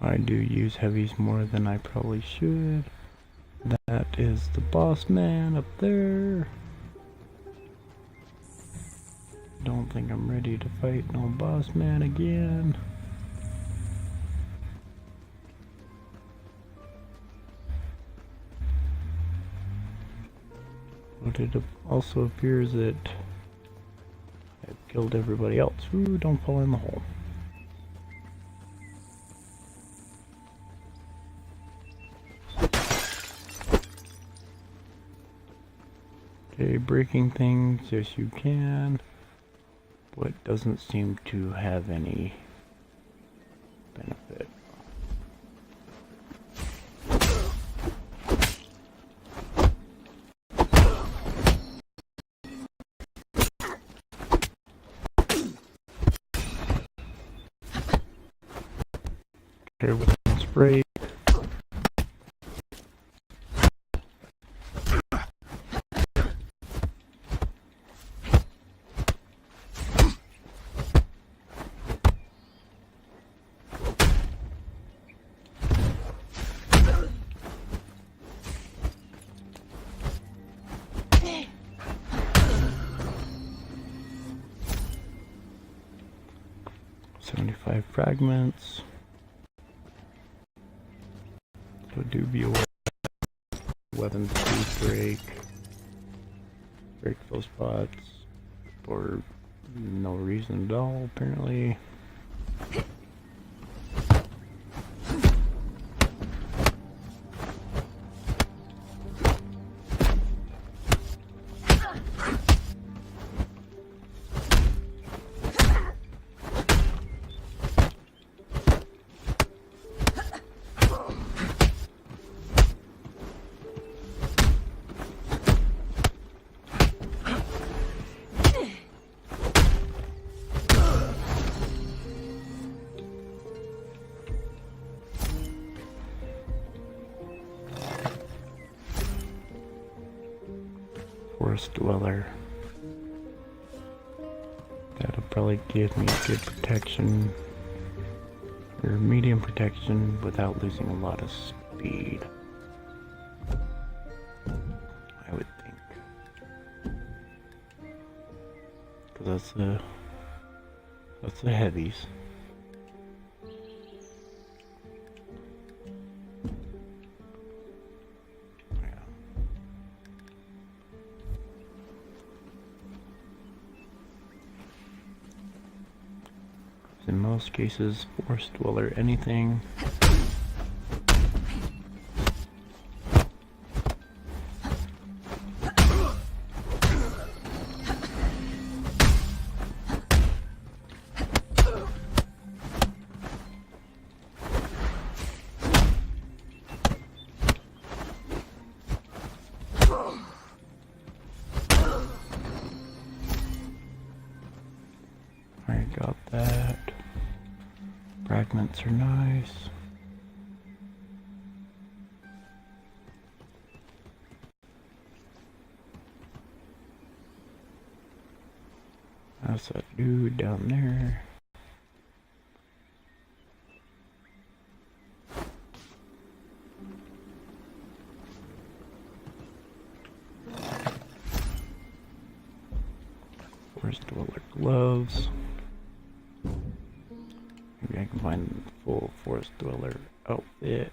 I do use heavies more than I probably should. That is the boss man up there. Don't think I'm ready to fight no boss man again. But it also appears that I've killed everybody else. Ooh, don't fall in the hole. Okay, breaking things, yes you can. But doesn't seem to have any benefit. Okay, with spray. Fragments. So do be aware weapons do break those spots for no reason at all, apparently. Forest Dweller. That'll probably give me good protection, or medium protection, without losing a lot of speed. I would think. Because that's the heavies. In most cases, Forest Dweller anything. I got that. Fragments are nice. That's a dude down there. Forest Dweller gloves. Maybe I can find the full Forest Dweller outfit.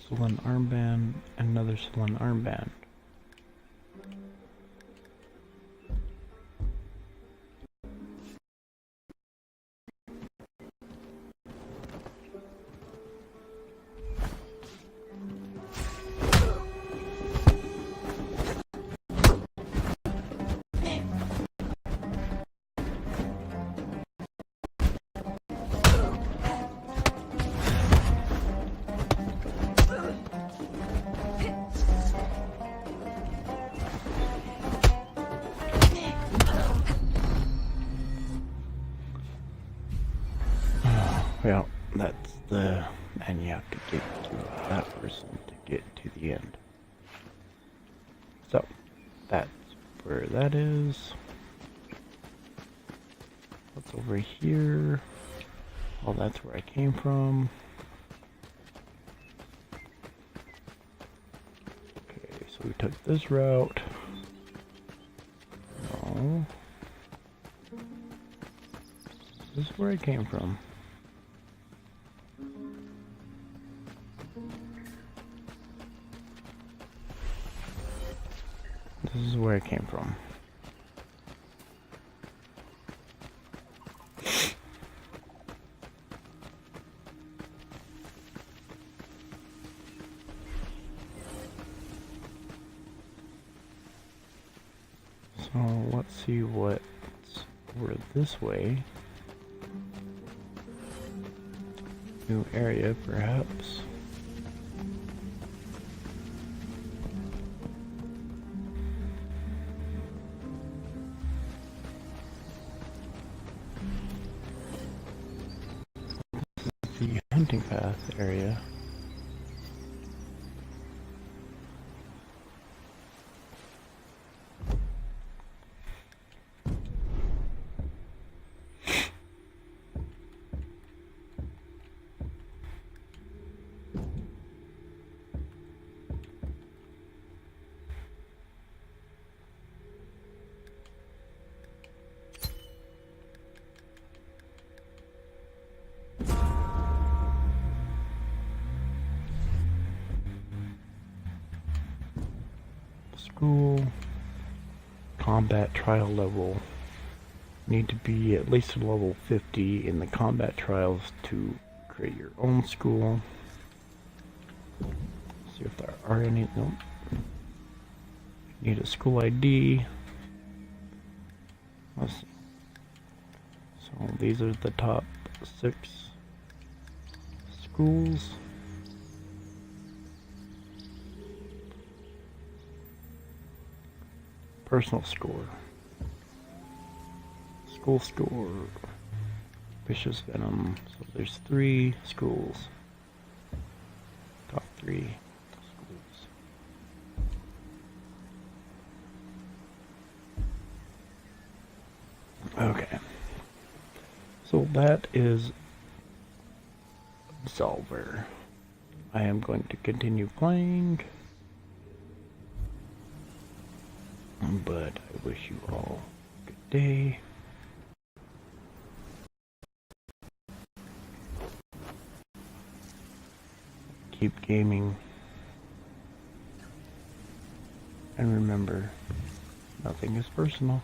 Sullen armband, another Sullen armband. Well, that's the... and you have to get to that person to get to the end. So, that's where that is. What's over here? Well, that's where I came from. Okay, so we took this route. No. This is where I came from. This is where I came from. So let's see what's over this way. New area, perhaps. The hunting path area. School. Combat trial level. Need to be at least a level 50 in the combat trials to create your own school. See if there are any. Nope. Need a school ID. Let's see. So these are the top 6 schools. Personal score. School score. Vicious Venom. So there's 3 schools. Top 3 schools. Okay. So that is Absolver. I am going to continue playing. But I wish you all a good day. Keep gaming. And remember, nothing is personal.